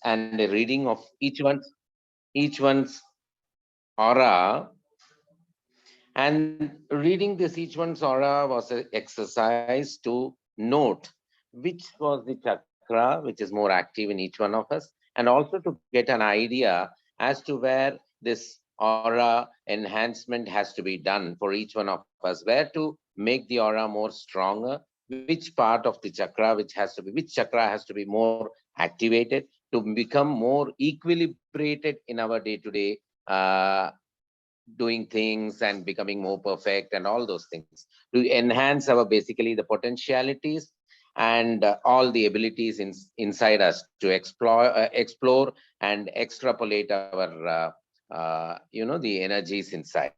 and a reading of each one's aura. And reading this each one's aura was an exercise to note which was the chakra which is more active in each one of us, and also to get an idea as to where this aura enhancement has to be done for each one of us, where to make the aura more stronger, which part of the chakra which chakra has to be more activated to become more equilibrated in our day-to-day doing things and becoming more perfect and all those things, to enhance our basically the potentialities and all the abilities inside us to explore and extrapolate our the energies inside.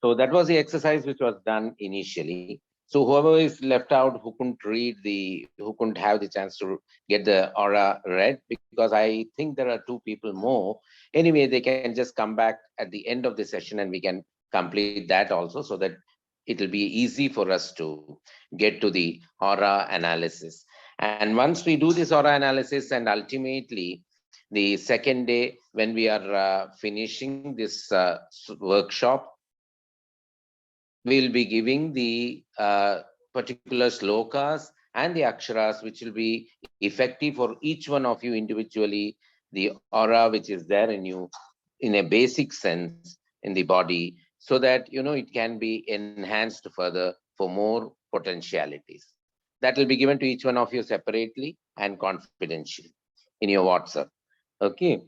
So that was the exercise which was done initially. So whoever is left out, who couldn't have the chance to get the aura read, because I think there are two people more. Anyway, they can just come back at the end of the session and we can complete that also, so that it'll be easy for us to get to the aura analysis. And once we do this aura analysis, and ultimately the second day when we are finishing this workshop, we'll be giving the particular slokas and the aksharas which will be effective for each one of you individually, the aura which is there in you in a basic sense in the body, so that it can be enhanced further for more potentialities. That will be given to each one of you separately and confidentially in your WhatsApp. Okay.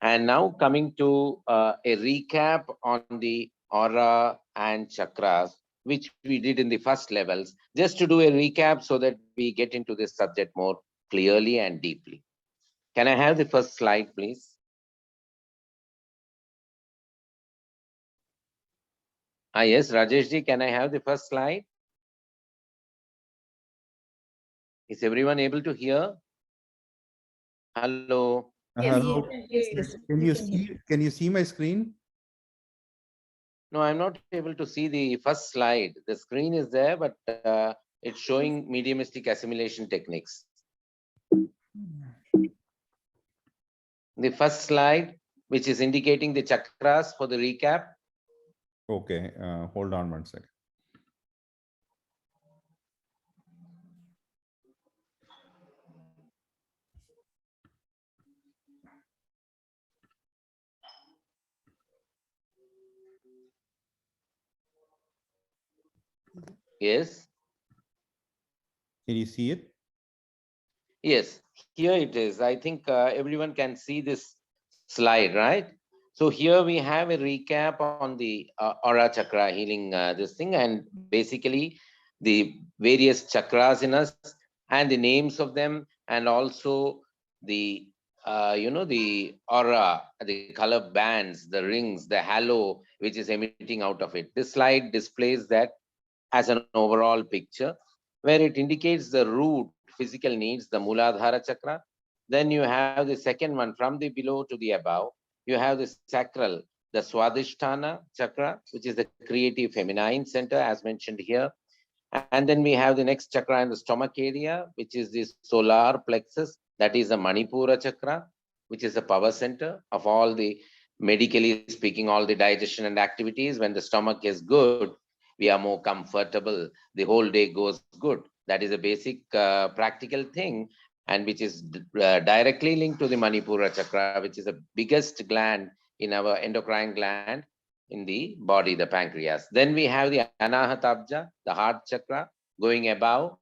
And now coming to a recap on the aura and chakras, which we did in the first levels, just to do a recap so that we get into this subject more clearly and deeply. Can I have the first slide, please? Yes, Rajeshji, can I have the first slide? Is everyone able to hear? Hello. Yes, Hello. yes, Can we you can hear. see my screen? No, I'm not able to see the first slide. The screen is there, but it's showing mediumistic assimilation techniques. The first slide, which is indicating the chakras for the recap. Okay, hold on one second. Yes. Can you see it? Yes, here it is. I think everyone can see this slide, right? So here we have a recap on the aura chakra healing this thing, and basically the various chakras in us and the names of them, and also the the aura, the color bands, the rings, the halo which is emitting out of it. This slide displays that as an overall picture, where it indicates the root physical needs, the Muladhara chakra. Then you have the second one from the below to the above. You have the sacral, the Swadhisthana chakra, which is the creative feminine center, as mentioned here. And then we have the next chakra in the stomach area, which is the solar plexus, that is the Manipura chakra, which is the power center of all the, medically speaking, all the digestion and activities. When the stomach is good, we are more comfortable. The whole day goes good. That is a basic practical thing, and which is directly linked to the Manipura chakra, which is the biggest gland in our endocrine gland in the body, the pancreas. Then we have the Anahatabja, the heart chakra, going above.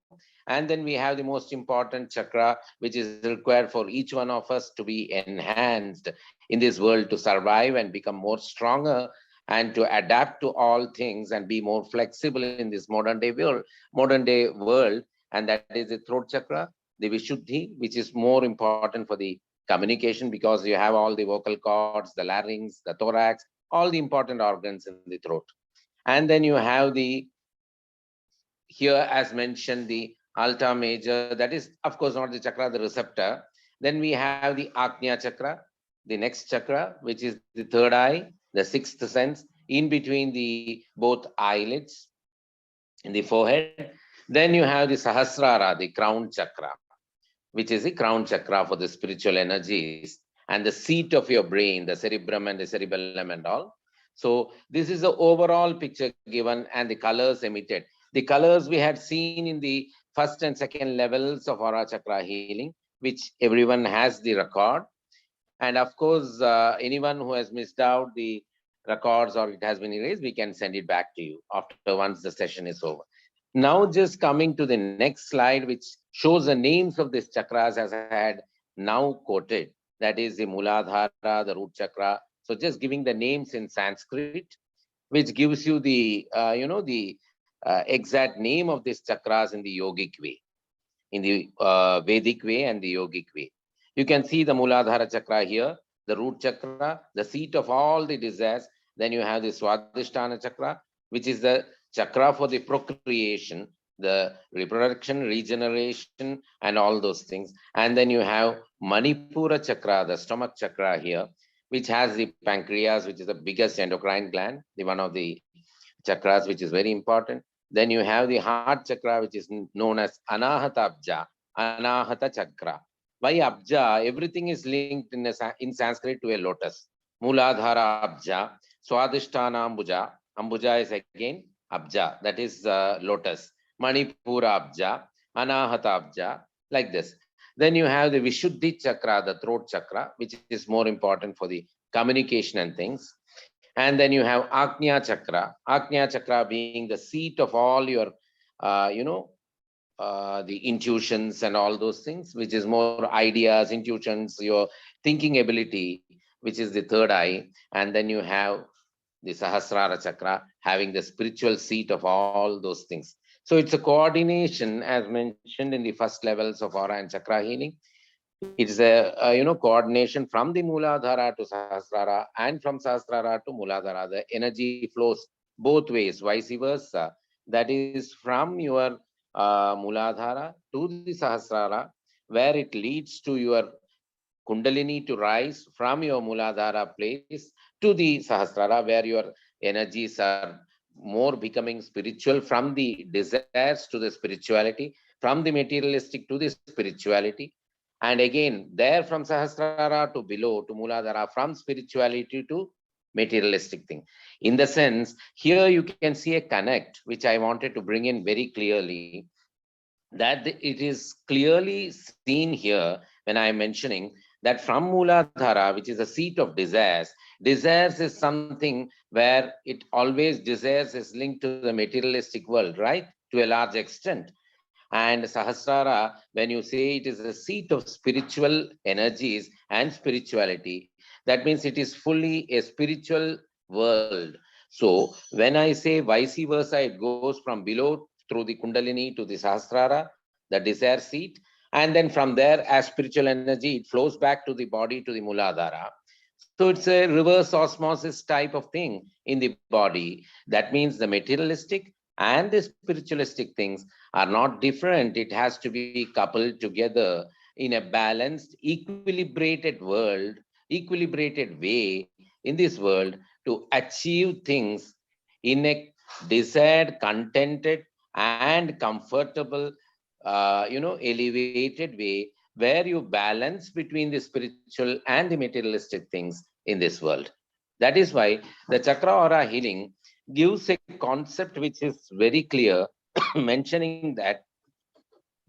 And then we have the most important chakra, which is required for each one of us to be enhanced in this world to survive and become more stronger and to adapt to all things and be more flexible in this modern day world. And that is the throat chakra, the Vishuddhi, which is more important for the communication, because you have all the vocal cords, the larynx, the thorax, all the important organs in the throat. And then you have the, here as mentioned, the alta major, that is of course not the chakra, the receptor. Then we have the Agnya chakra, the next chakra, which is the third eye, the sixth sense, in between the both eyelids in the forehead. Then you have the Sahasrara, the crown chakra, which is the crown chakra for the spiritual energies, and the seat of your brain, the cerebrum and the cerebellum and all. So this is the overall picture given and the colors emitted. The colors we had seen in the first and second levels of aura chakra healing, which everyone has the record. And of course, anyone who has missed out the records or it has been erased, we can send it back to you after once the session is over. Now, just coming to the next slide, which shows the names of these chakras as I had now quoted. That is the Muladhara, the root chakra. So just giving the names in Sanskrit, which gives you the the exact name of these chakras in the yogic way, in the Vedic way and the yogic way. You can see the Muladhara chakra here, the root chakra, the seat of all the desires. Then you have the Swadhisthana chakra, which is the chakra for the procreation, the reproduction, regeneration, and all those things. And then you have Manipura chakra, the stomach chakra here, which has the pancreas, which is the biggest endocrine gland, the one of the chakras, which is very important. Then you have the heart chakra, which is known as Anahata Abja, Anahata chakra. Why Abja? Everything is linked in Sanskrit to a lotus. Muladhara Abja, Swadhisthana Ambuja. Ambuja is again Abja, that is lotus. Manipura Abja, Anahata Abja, like this. Then you have the Vishuddhi chakra, the throat chakra, which is more important for the communication and things. And then you have Agnya chakra. Agnya chakra being the seat of all your, uh, you know, the intuitions and all those things, which is more ideas, intuitions, your thinking ability, which is the third eye. And then you have the Sahasrara chakra, having the spiritual seat of all those things. So it's a coordination, as mentioned in the first levels of aura and chakra healing. It's a coordination from the Muladhara to Sahasrara and from Sahasrara to Muladhara. The energy flows both ways, vice versa. That is from your Muladhara to the Sahasrara, where it leads to your Kundalini to rise from your Muladhara place to the Sahasrara, where your energies are more becoming spiritual from the desires to the spirituality, from the materialistic to the spirituality. And again, there from Sahasrara to below to Muladhara, from spirituality to materialistic thing. In the sense, here you can see a connect, which I wanted to bring in very clearly, that it is clearly seen here when I am mentioning that from Muladhara, which is a seat of desires, desires is something where it always desires is linked to the materialistic world, right? To a large extent. And Sahasrara, when you say it is a seat of spiritual energies and spirituality, that means it is fully a spiritual world. So when I say vice versa, it goes from below through the Kundalini to the Sahasrara, the desire seat. And then from there, as spiritual energy, it flows back to the body, to the Muladhara. So it's a reverse osmosis type of thing in the body. That means the materialistic and the spiritualistic things are not different. It has to be coupled together in a balanced, equilibrated way in this world to achieve things in a desired, contented, and comfortable, elevated way, where you balance between the spiritual and the materialistic things in this world. That is why the chakra aura healing gives a concept which is very clear, mentioning that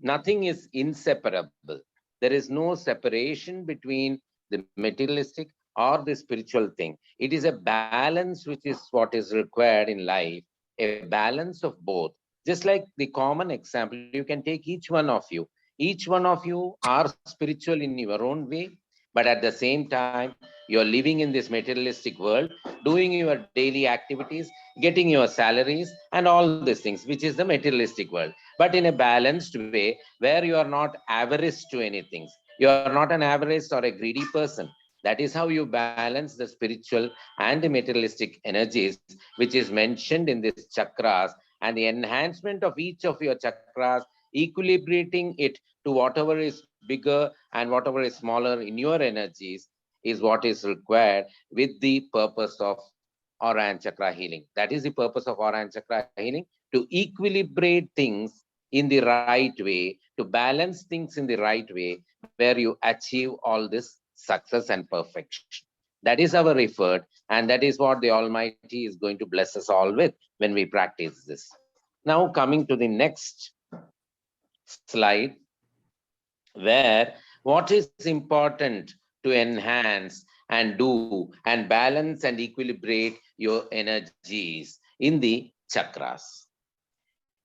nothing is inseparable. There is no separation between the materialistic or the spiritual thing. It is a balance, which is what is required in life, a balance of both. Just like the common example, you can take each one of you. Each one of you are spiritual in your own way, but at the same time, you're living in this materialistic world, doing your daily activities, getting your salaries, and all these things, which is the materialistic world, but in a balanced way, where you are not avarice to anything. You are not an avarice or a greedy person. That is how you balance the spiritual and the materialistic energies, which is mentioned in these chakras, and the enhancement of each of your chakras, equilibrating it to whatever is bigger and whatever is smaller in your energies, is what is required with the purpose of aura and chakra healing. That is the purpose of aura and chakra healing, to equilibrate things in the right way, to balance things in the right way, where you achieve all this success and perfection. That is our effort, and that is what the Almighty is going to bless us all with when we practice this. Now, coming to the next slide, where what is important to enhance and do and balance and equilibrate your energies in the chakras.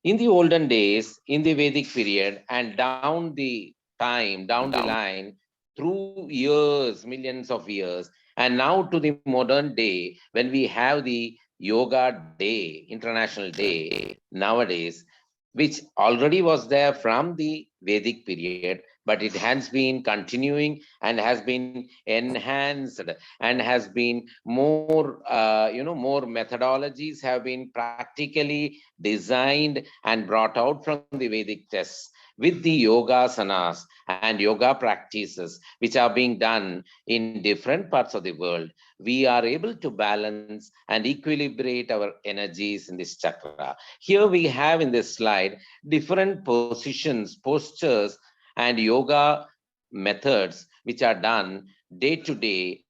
In the olden days, in the Vedic period, and down the time, down the line, through years, millions of years, and now to the modern day, when we have the Yoga Day, International Day nowadays, which already was there from the Vedic period, but it has been continuing and has been enhanced and has been more, more methodologies have been practically designed and brought out from the Vedic texts with the yogasanas and yoga practices which are being done in different parts of the world. We are able to balance and equilibrate our energies in this chakra. Here we have in this slide different positions, postures, and yoga methods which are done day to day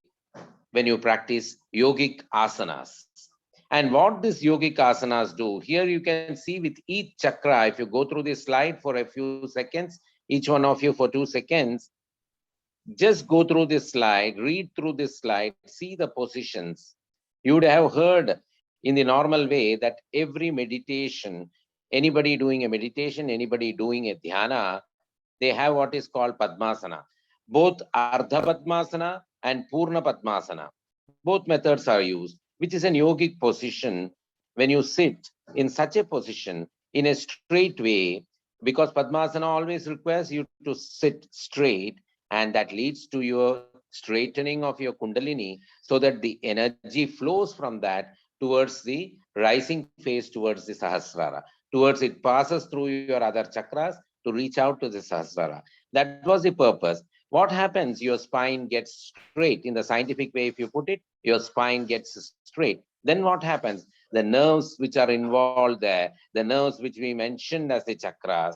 when you practice yogic asanas. And what these yogic asanas do, here you can see with each chakra, if you go through this slide for a few seconds, each one of you for 2 seconds, just go through this slide, read through this slide, see the positions. You would have heard in the normal way that every meditation, anybody doing a meditation, anybody doing a dhyana, they have what is called Padmasana. Both Ardha Padmasana and Purna Padmasana. Both methods are used, which is an yogic position when you sit in such a position in a straight way, because Padmasana always requires you to sit straight, and that leads to your straightening of your Kundalini so that the energy flows from that towards the rising phase, towards the Sahasrara, towards it passes through your other chakras to reach out to the Sahasrara. That was the purpose. What happens? Your spine gets straight. In the scientific way, if you put it, your spine gets straight. Then what happens? The nerves which are involved there, the nerves which we mentioned as the chakras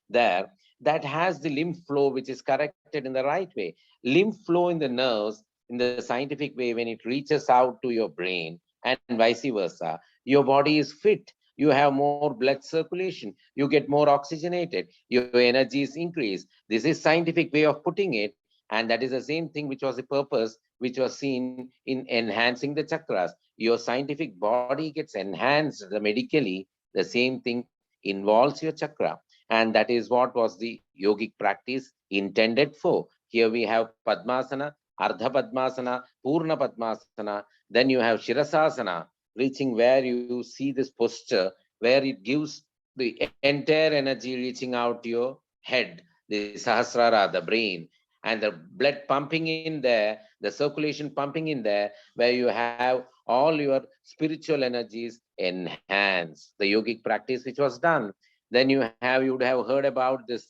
there, that has the lymph flow which is corrected in the right way. Lymph flow in the nerves in the scientific way, when it reaches out to your brain and vice versa, your body is fit. You have more blood circulation, you get more oxygenated, your energies increase. This is scientific way of putting it, and that is the same thing which was the purpose which was seen in enhancing the chakras. Your scientific body gets enhanced medically, the same thing involves your chakra, and that is what was the yogic practice intended for. Here we have Padmasana, Ardha Padmasana, Purna Padmasana, then you have Shirasasana, reaching where you see this posture where it gives the entire energy reaching out to your head, the Sahasrara, the brain, and the blood pumping in there, the circulation pumping in there, where you have all your spiritual energies enhanced. The yogic practice which was done. Then you would have heard about this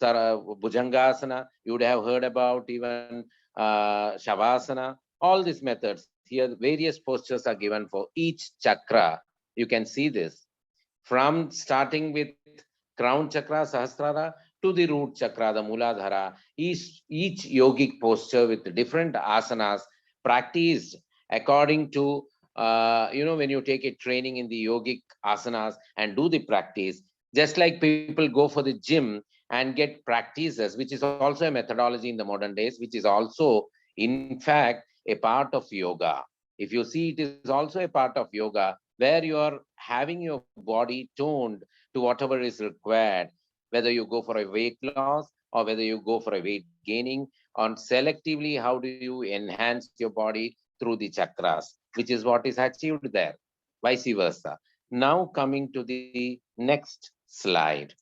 Bhujangasana, you would have heard about even Shavasana, all these methods. Here, various postures are given for each chakra. You can see this from starting with crown chakra, Sahasrara, to the root chakra, the Muladhara. Each yogic posture with different asanas practiced according to, when you take a training in the yogic asanas and do the practice, just like people go for the gym and get practices, which is also a methodology in the modern days, which is also, in fact, a part of yoga. If you see, it is also a part of yoga where you are having your body toned to whatever is required, whether you go for a weight loss or whether you go for a weight gaining, on selectively how do you enhance your body through the chakras, which is what is achieved there, vice versa. Now coming to the next slide,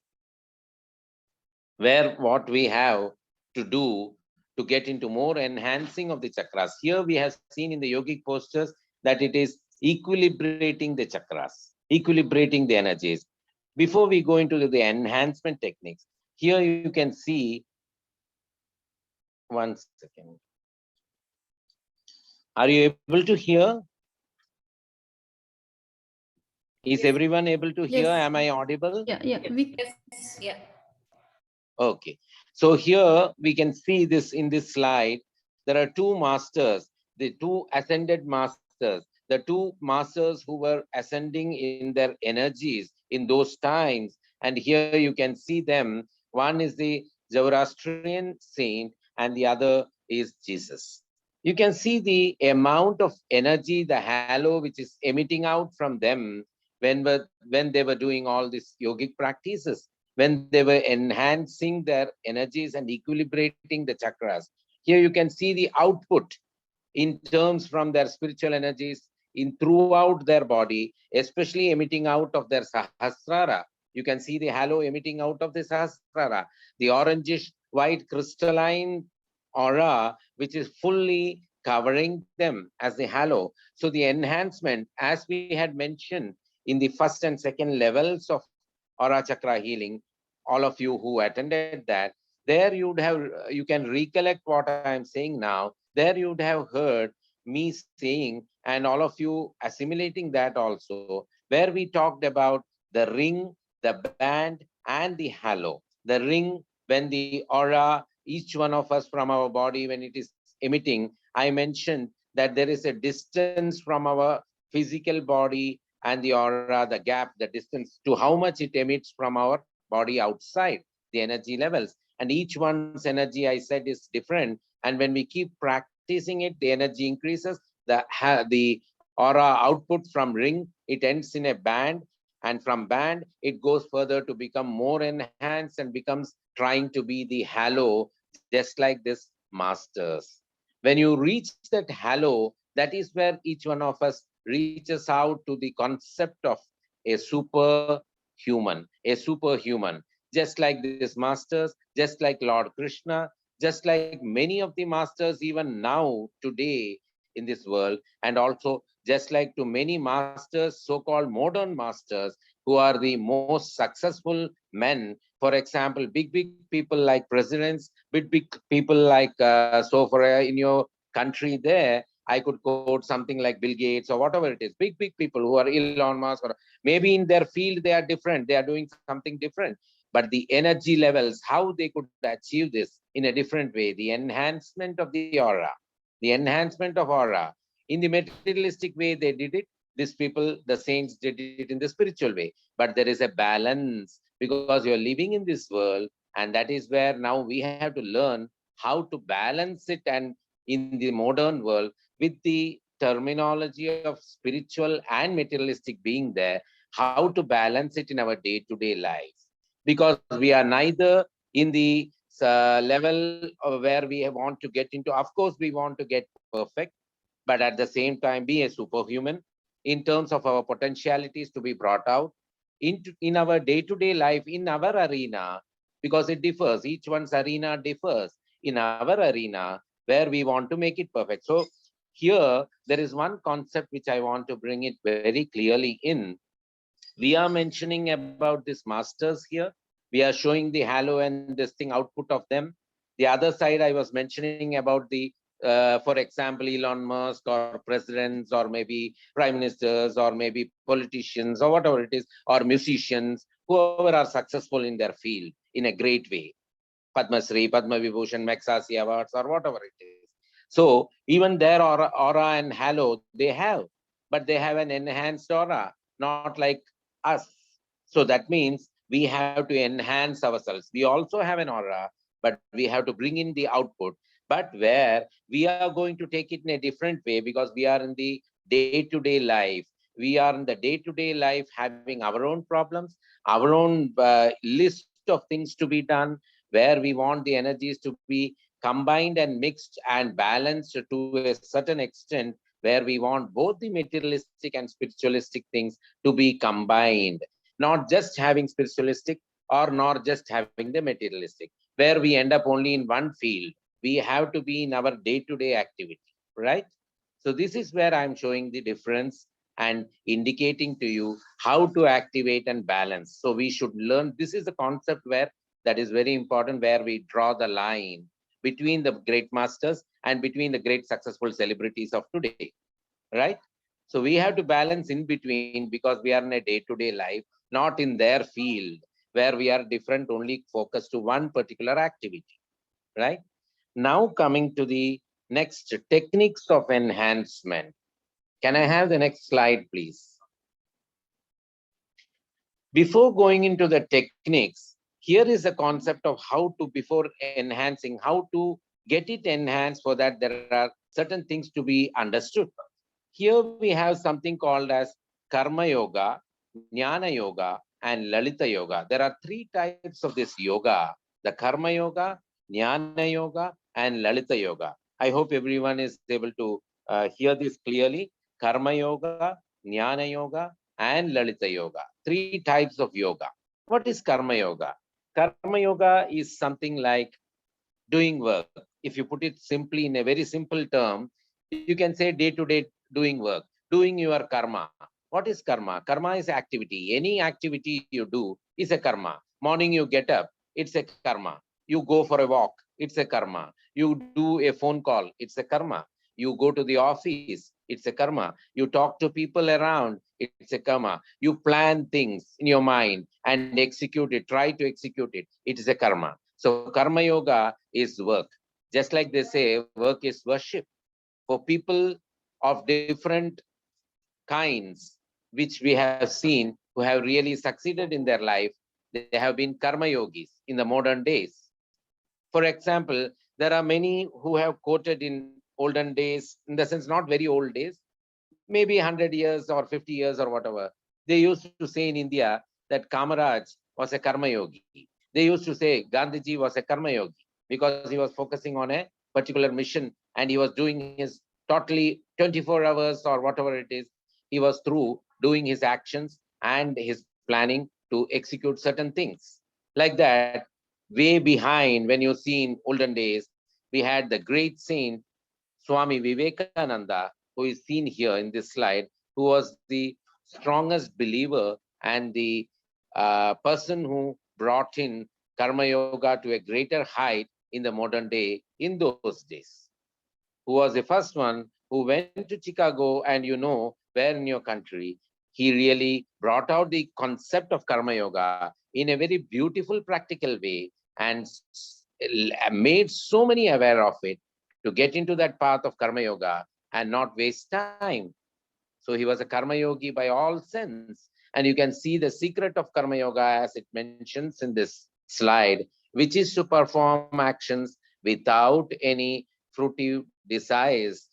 where what we have to do to get into more enhancing of the chakras. Here we have seen in the yogic postures that it is equilibrating the chakras, equilibrating the energies. Before we go into the enhancement techniques, here you can see, 1 second. Are you able to hear? Is everyone able to hear? Yes. Am I audible? Yeah. Yes. Yeah. Okay. So here we can see this in this slide. There are two masters, the two ascended masters, the two masters who were ascending in their energies in those times. And here you can see them. One is the Zoroastrian saint, and the other is Jesus. You can see the amount of energy, the halo which is emitting out from them when they were doing all these yogic practices, when they were enhancing their energies and equilibrating the chakras. Here you can see the output in terms from their spiritual energies in throughout their body, especially emitting out of their sahasrara. You can see the halo emitting out of the sahasrara, the orangish white crystalline aura, which is fully covering them as the halo. So the enhancement, as we had mentioned in the first and second levels of aura chakra healing, all of you who attended that, there you can recollect what I am saying now. There you'd have heard me saying, and all of you assimilating that also, where we talked about the ring, the band, and the halo. The ring, when the aura, each one of us from our body, when it is emitting, I mentioned that there is a distance from our physical body and the aura, the gap, the distance to how much it emits from our body outside, the energy levels. And each one's energy, I said, is different. And when we keep practicing it, the energy increases. The aura output from ring, it ends in a band, and from band it goes further to become more enhanced and becomes trying to be the halo, just like this masters. When you reach that halo, that is where each one of us reaches out to the concept of a superhuman, just like these masters, just like Lord Krishna, just like many of the masters even now today in this world, and also just like to many masters, so-called modern masters, who are the most successful men. For example, big people like presidents, big people like so for in your country there, I could quote something like Bill Gates or whatever it is, big people who are Elon Musk, or maybe in their field they are different, they are doing something different, but the energy levels, how they could achieve this in a different way, the enhancement of the aura, the enhancement of aura. In the materialistic way they did it, these people, the saints, did it in the spiritual way. But there is a balance, because you're living in this world, and that is where now we have to learn how to balance it. And in the modern world, with the terminology of spiritual and materialistic being there, how to balance it in our day-to-day life, because we are neither in the level where we want to get into. Of course we want to get perfect, but at the same time be a superhuman in terms of our potentialities to be brought out into in our day-to-day life, in our arena, because it differs, each one's arena differs. In our arena, where we want to make it perfect. So here there is one concept which I want to bring it very clearly in. We are mentioning about these masters here. We are showing the halo and this thing output of them. The other side, I was mentioning about the for example, Elon Musk, or presidents, or maybe prime ministers, or maybe politicians, or whatever it is, or musicians, whoever are successful in their field in a great way. Padma Shri, Padma Vibhushan, Maxasi Awards, or whatever it is. So even their aura and halo they have, but they have an enhanced aura, not like us. So that means we have to enhance ourselves. We also have an aura, but we have to bring in the output. But where we are going to take it in a different way, because we are in the day-to-day life. We are in the day-to-day life having our own problems, our own list of things to be done, where we want the energies to be combined and mixed and balanced to a certain extent, where we want both the materialistic and spiritualistic things to be combined, not just having spiritualistic or not just having the materialistic, where we end up only in one field. We have to be in our day-to-day activity, right? So this is where I'm showing the difference and indicating to you how to activate and balance. So we should learn, this is the concept where that is very important, where we draw the line between the great masters and between the great successful celebrities of today, right? So we have to balance in between because we are in a day-to-day life, not in their field where we are different, only focused to one particular activity, right? Now coming to the next techniques of enhancement. Can I have the next slide, please? Before going into the techniques, here is a concept of how to, before enhancing, how to get it enhanced. For that, there are certain things to be understood. Here we have something called as Karma Yoga, Jnana Yoga, and Lalita Yoga. There are three types of this yoga: the Karma Yoga, Jnana Yoga, and Lalita Yoga. I hope everyone is able to hear this clearly. Karma Yoga, Jnana Yoga, and Lalita Yoga. Three types of yoga. What is Karma Yoga? Karma Yoga is something like doing work. If you put it simply in a very simple term, you can say day to day doing work, doing your karma. What is karma? Karma is activity. Any activity you do is a karma. Morning you get up, it's a karma. You go for a walk, it's a karma. You do a phone call, it's a karma. You go to the office, it's a karma. You talk to people around, it's a karma. You plan things in your mind and execute it, try to execute it, it is a karma. So karma yoga is work. Just like they say, work is worship. For people of different kinds, which we have seen, who have really succeeded in their life, they have been karma yogis in the modern days. For example, there are many who have quoted in olden days, in the sense not very old days, maybe 100 years or 50 years or whatever. They used to say in India that Kamaraj was a karma yogi. They used to say Gandhiji was a karma yogi because he was focusing on a particular mission and he was doing his totally 24 hours or whatever it is. He was through doing his actions and his planning to execute certain things. Like that, way behind, when you see in olden days, we had the great saint Swami Vivekananda, who is seen here in this slide, who was the strongest believer and the person who brought in Karma Yoga to a greater height in the modern day in those days, who was the first one who went to Chicago, and you know where in your country, he really brought out the concept of Karma Yoga in a very beautiful, practical way and made so many aware of it to get into that path of Karma Yoga and not waste time. So he was a Karma Yogi by all sense. And you can see the secret of Karma Yoga as it mentions in this slide, which is to perform actions without any fruitive desires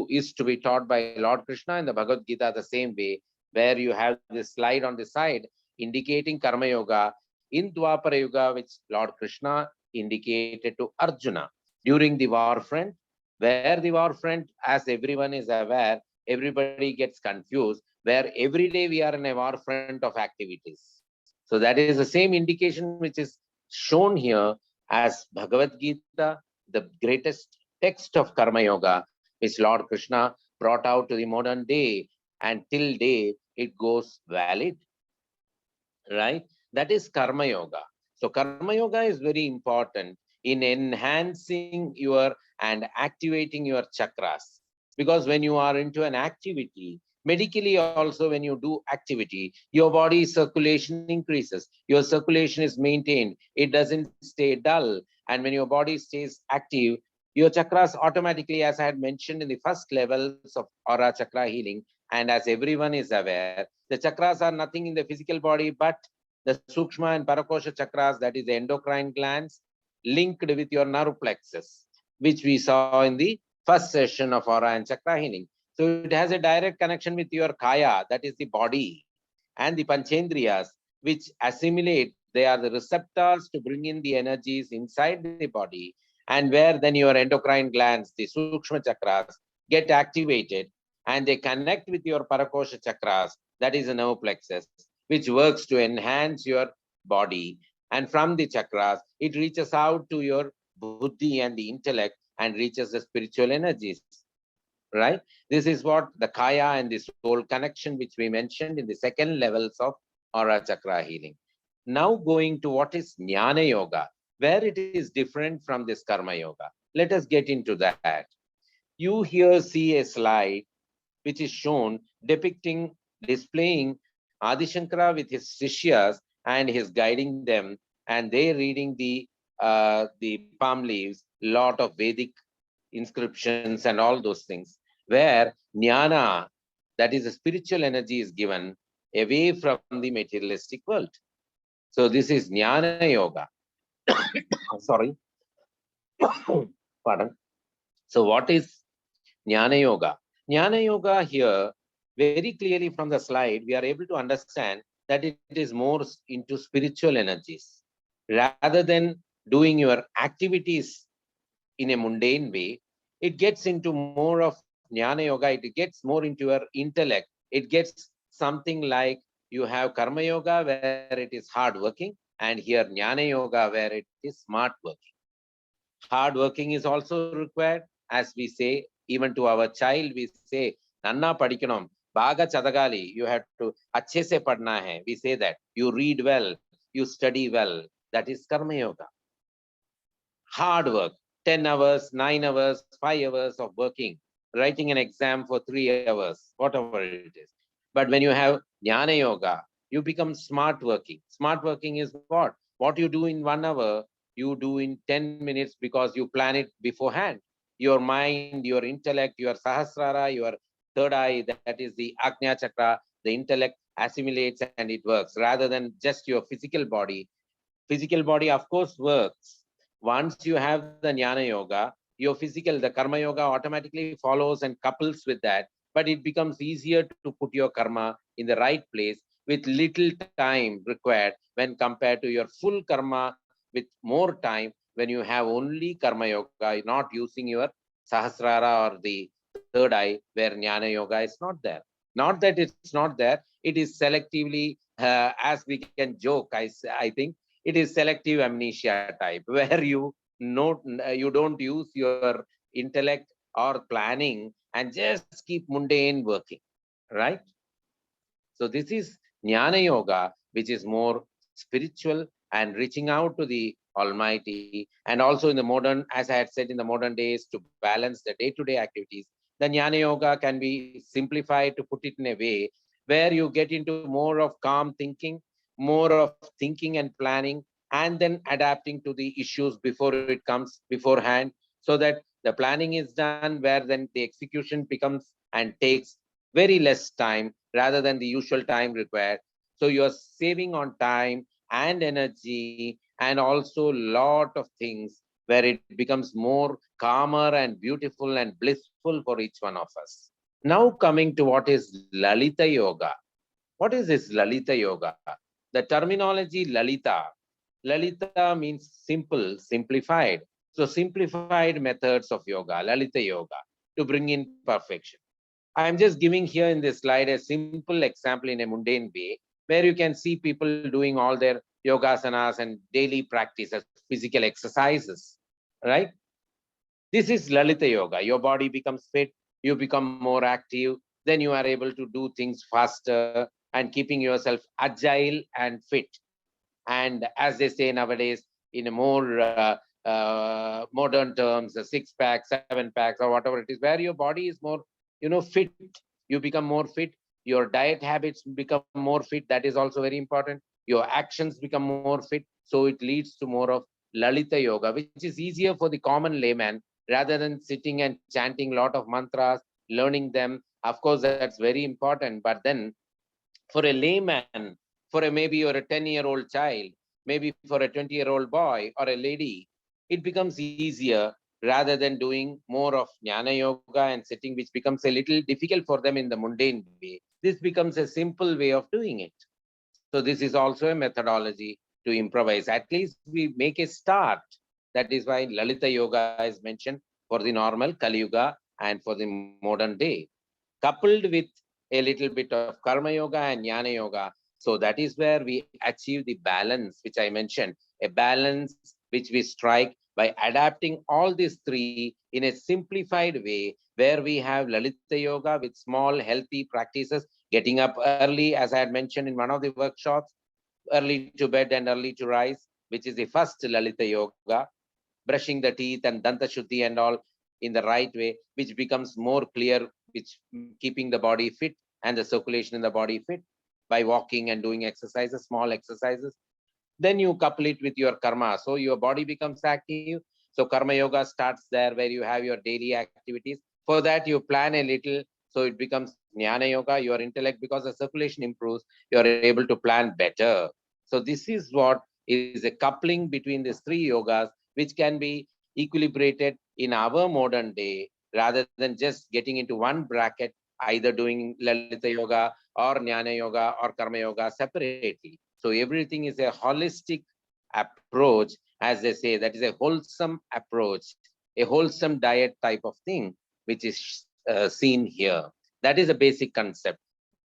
is to be taught by Lord Krishna in the Bhagavad Gita the same way, where you have this slide on the side indicating Karma Yoga in Dwapara Yuga, which Lord Krishna indicated to Arjuna during the war front, where the war front, as everyone is aware, everybody gets confused, where every day we are in a war front of activities. So that is the same indication which is shown here as Bhagavad Gita, the greatest text of Karma Yoga, which Lord Krishna brought out to the modern day, and till day it goes valid, right? That is Karma Yoga. So Karma Yoga is very important in enhancing your and activating your chakras. Because when you are into an activity, medically also, when you do activity, your body circulation increases, your circulation is maintained, it doesn't stay dull. And when your body stays active, your chakras automatically, as I had mentioned in the first levels of aura chakra healing, and as everyone is aware, the chakras are nothing in the physical body but the Sukshma and Parakosha chakras, that is the endocrine glands, linked with your nerve plexus, which we saw in the first session of aura and chakra healing. So it has a direct connection with your kaya, that is the body, and the panchendriyas, which assimilate. They are the receptors to bring in the energies inside the body, and where then your endocrine glands, the Sukshma chakras, get activated, and they connect with your Parakosha chakras, that is the nerve plexus, which works to enhance your body. And from the chakras, it reaches out to your buddhi and the intellect and reaches the spiritual energies, right? This is what the kaya and the soul connection, which we mentioned in the second levels of aura chakra healing. Now going to what is Jnana Yoga, where it is different from this Karma Yoga. Let us get into that. You here see a slide which is shown depicting, displaying Adi Shankara with his Shishyas and his guiding them, and they reading the palm leaves, lot of Vedic inscriptions and all those things, where jnana, that is a spiritual energy, is given away from the materialistic world. So this is jnana yoga. Sorry, pardon. So what is jnana yoga? Jnana yoga here, very clearly from the slide, we are able to understand that it is more into spiritual energies. Rather than doing your activities in a mundane way, it gets into more of jnana yoga. It gets more into your intellect. It gets something like you have karma yoga where it is hard working, and here jnana yoga where it is smart working. Hard working is also required, as we say, even to our child, we say, Nanna padikanom, baga chadagali, you have to अच्छे से पढ़ना है. We say that. You read well, you study well. That is karma yoga. Hard work, 10 hours, 9 hours, 5 hours of working, writing an exam for 3 hours, whatever it is. But when you have jnana yoga, you become smart working. Smart working is what? What you do in 1 hour, you do in 10 minutes because you plan it beforehand. Your mind, your intellect, your sahasrara, your third eye, that is the Agnya chakra, the intellect assimilates and it works rather than just your physical body. Physical body, of course, works. Once you have the jnana yoga, your physical, the karma yoga automatically follows and couples with that, but it becomes easier to put your karma in the right place with little time required when compared to your full karma with more time when you have only karma yoga, not using your sahasrara or the third eye where jnana yoga is not there. Not that it's not there, it is selectively, as we can joke, I think it is selective amnesia type where you don't use your intellect or planning and just keep mundane working, right? So this is jnana yoga, which is more spiritual and reaching out to the Almighty. And also in the modern, as I had said, in the modern days, to balance the day-to-day activities, the jnana yoga can be simplified to put it in a way where you get into more of calm thinking, more of thinking and planning, and then adapting to the issues before it comes beforehand, so that the planning is done where then the execution becomes and takes very less time rather than the usual time required. So you're saving on time and energy and also lot of things where it becomes more calmer and beautiful and blissful for each one of us. Now coming to what is Lalita Yoga. What is this Lalita Yoga? The terminology Lalita. Lalita means simple, simplified. So simplified methods of yoga, Lalita Yoga, to bring in perfection. I am just giving here in this slide a simple example in a mundane way, where you can see people doing all their yogasanas and daily practices, physical exercises, right? This is Lalita Yoga. Your body becomes fit, you become more active, then you are able to do things faster and keeping yourself agile and fit. And as they say nowadays, in a more modern terms, the 6 pack, 7 packs, or whatever it is, where your body is more, fit. You become more fit. Your diet habits become more fit. That is also very important. Your actions become more fit. So it leads to more of Lalita Yoga, which is easier for the common layman rather than sitting and chanting a lot of mantras, learning them. Of course, that's very important. But then for a layman, for a maybe you're a 10-year-old child, maybe for a 20-year-old boy or a lady, it becomes easier rather than doing more of jnana yoga and sitting, which becomes a little difficult for them in the mundane way. This becomes a simple way of doing it. So this is also a methodology to improvise. At least we make a start. That is why Lalita Yoga is mentioned for the normal Kali Yuga and for the modern day, coupled with a little bit of karma yoga and jnana yoga. So that is where we achieve the balance, which I mentioned, a balance which we strike by adapting all these three in a simplified way, where we have Lalita Yoga with small, healthy practices, getting up early, as I had mentioned in one of the workshops, early to bed and early to rise, which is the first Lalita Yoga, brushing the teeth and Danta Shuddhi and all in the right way, which becomes more clear which keeping the body fit and the circulation in the body fit by walking and doing exercises, small exercises. Then you couple it with your karma. So your body becomes active. So karma yoga starts there where you have your daily activities. For that, you plan a little. So it becomes jnana yoga, your intellect, because the circulation improves, you're able to plan better. So this is what is a coupling between these three yogas, which can be equilibrated in our modern day rather than just getting into one bracket, either doing Lalita yoga or Jnana yoga or Karma yoga separately. So everything is a holistic approach, as they say, that is a wholesome approach, a wholesome diet type of thing, which is seen here. That is a basic concept,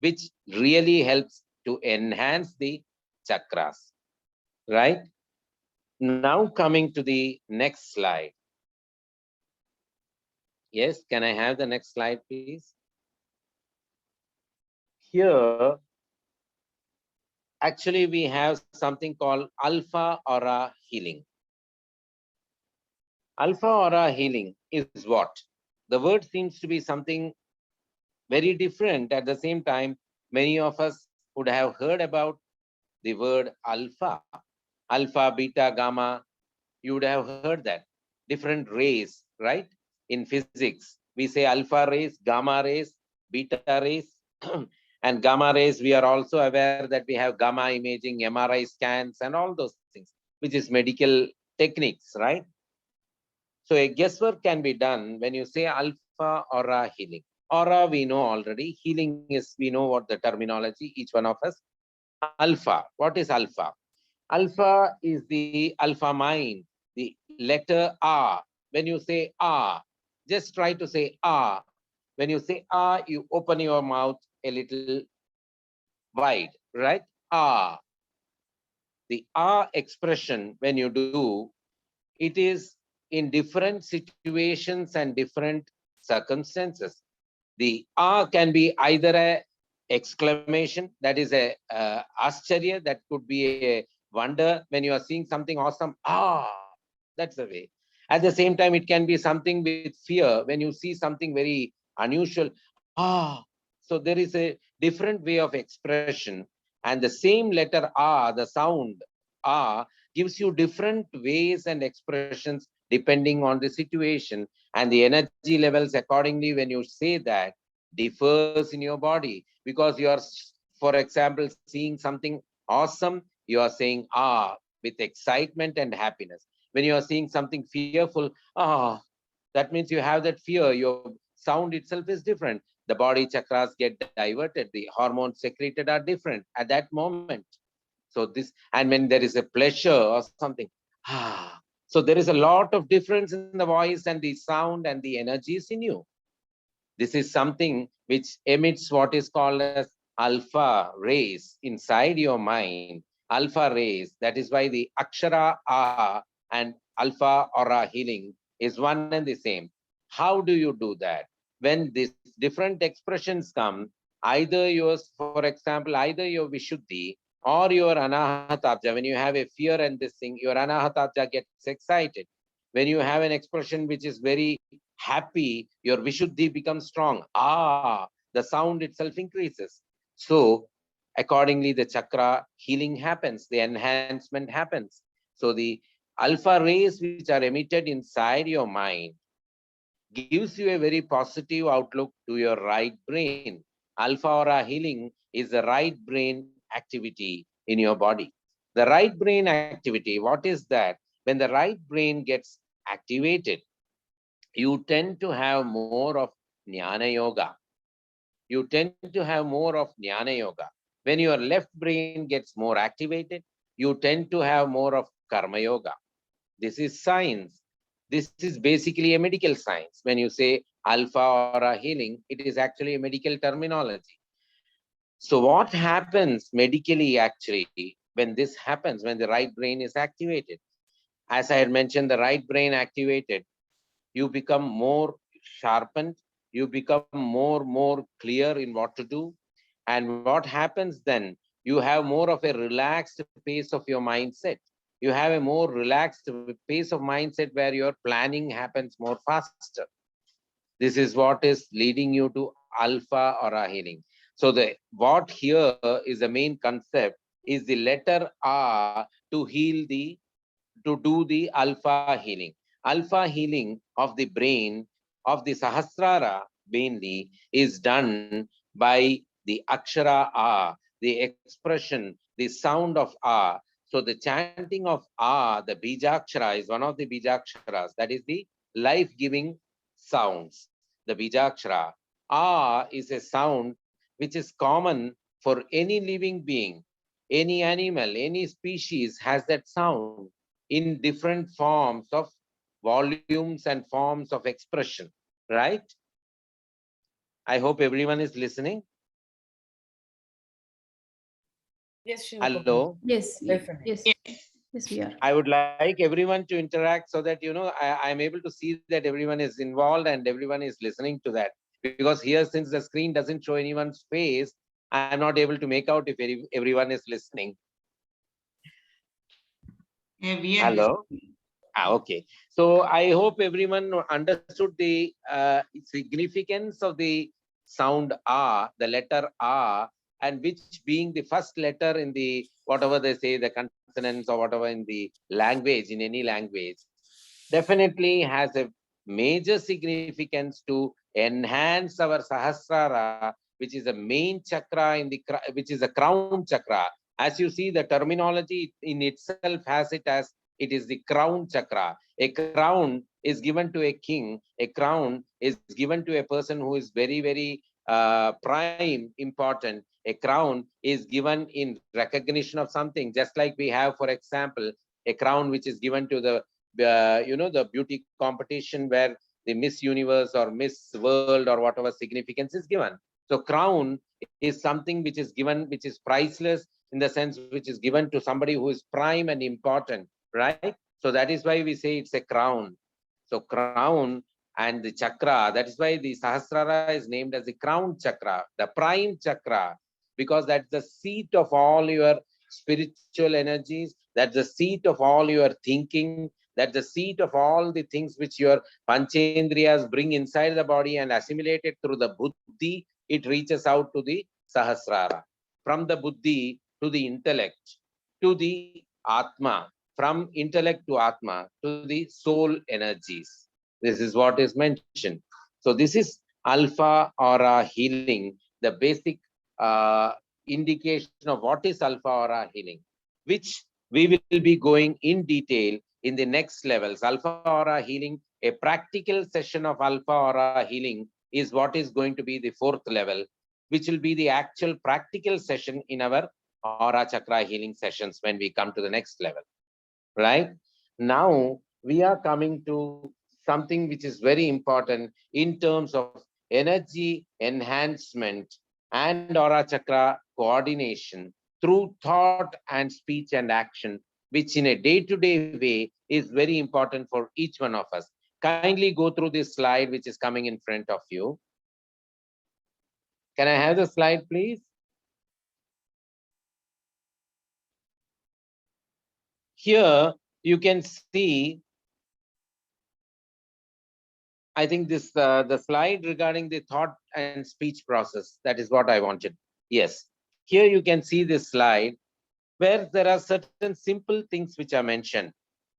which really helps to enhance the chakras, right? Now coming to the next slide. Yes, can I have the next slide, please? Here, actually, we have something called alpha aura healing. Alpha aura healing is what? The word seems to be something very different. At the same time, many of us would have heard about the word alpha, alpha, beta, gamma. You would have heard that. Different rays, right? In physics, we say alpha rays, gamma rays, beta rays. And gamma rays, we are also aware that we have gamma imaging, MRI scans, and all those things, which is medical techniques, right? So a guesswork can be done when you say alpha aura healing. Aura, we know already. Healing is, we know what the terminology, each one of us. Alpha, what is alpha? Alpha is the alpha mind, the letter R. When you say R, just try to say R. When you say R, you open your mouth a little wide, right? R. The R expression, when you do, it is in different situations and different circumstances. The R can be either a exclamation, that is a ascharya, that could be a wonder when you are seeing something awesome. Ah, that's the way. At the same time, it can be something with fear when you see something very unusual. Ah, so there is a different way of expression, and the same letter R, the sound R, gives you different ways and expressions depending on the situation, and the energy levels accordingly when you say that differs in your body, because you are, for example, seeing something awesome, you are saying ah with excitement and happiness. When you are seeing something fearful, ah, that means you have that fear. Your sound itself is different. The body chakras get diverted, the hormones secreted are different at that moment. So this, and when there is a pleasure or something, ah, so there is a lot of difference in the voice and the sound and the energies in you. This is something which emits what is called as alpha rays inside your mind. Alpha rays. That is why the Akshara A and Alpha Aura healing is one and the same. How do you do that? When these different expressions come, either yours, for example, either your Vishuddhi or your Anahatabja, when you have a fear and this thing, your Anahatabja gets excited. When you have an expression which is very happy, your Vishuddhi becomes strong. Ah, the sound itself increases. So, accordingly, the chakra healing happens, the enhancement happens. So, the alpha rays which are emitted inside your mind gives you a very positive outlook to your right brain. Alpha aura healing is the right brain activity in your body. The right brain activity, what is that? When the right brain gets activated, you tend to have more of jnana yoga. You tend to have more of jnana yoga. When your left brain gets more activated, you tend to have more of karma yoga. This is science. This is basically a medical science. When you say alpha or a healing, it is actually a medical terminology. So what happens medically actually when this happens, when the right brain is activated? As I had mentioned, the right brain activated, you become more sharpened, you become more clear in what to do. And what happens then? You have more of a relaxed pace of your mindset. You have a more relaxed pace of mindset where your planning happens more faster. This is what is leading you to alpha aura healing. So the what here is the main concept is the letter R to heal the to do the alpha healing. Alpha healing of the brain of the Sahasrara mainly is done by the Akshara A, the expression, the sound of A. So the chanting of A, the Bijakshara, is one of the Bijaksharas. That is the life-giving sounds, the Bijakshara. A is a sound which is common for any living being, any animal, any species has that sound in different forms of volumes and forms of expression, right? I hope everyone is listening. Yes, Shiva Guru. Hello. Yes, Definitely. yes, yes, we are. I would like everyone to interact so that I'm able to see that everyone is involved and everyone is listening to that. Because here, since the screen doesn't show anyone's face, I'm not able to make out if everyone is listening. Yeah, we are Hello. Okay. So I hope everyone understood the significance of the sound R, the letter R, and which being the first letter in the whatever they say, the consonants or whatever in the language, in any language, definitely has a major significance to enhance our Sahasrara, which is a main chakra in the which is a crown chakra. As you see, the terminology in itself has it as it is the crown chakra. A crown is given to a king. A crown is given to a person who is very, very prime, important. A crown is given in recognition of something, just like we have, for example, a crown which is given to the the beauty competition where the Miss Universe or Miss World or whatever significance is given. So crown is something which is given, which is priceless in the sense which is given to somebody who is prime and important, right? So that is why we say it's a crown. So crown and the chakra, that is why the Sahasrara is named as the crown chakra, the prime chakra, because that's the seat of all your spiritual energies, that's the seat of all your thinking, that's the seat of all the things which your panchendriyas bring inside the body and assimilate it through the buddhi, it reaches out to the Sahasrara. From the buddhi to the intellect, to the Atma, from intellect to Atma, to the soul energies. This is what is mentioned. So this is alpha aura healing, the basic indication of what is alpha aura healing, which we will be going in detail in the next levels. Alpha aura healing, a practical session of alpha aura healing is what is going to be the fourth level, which will be the actual practical session in our aura chakra healing sessions when we come to the next level, right? Now we are coming to something which is very important in terms of energy enhancement and aura chakra coordination through thought and speech and action, which in a day-to-day way is very important for each one of us. Kindly go through this slide which is coming in front of you. Can I have the slide, please? Here you can see, I think this the slide regarding the thought and speech process. That is what I wanted. Yes. Here you can see this slide where there are certain simple things which are mentioned.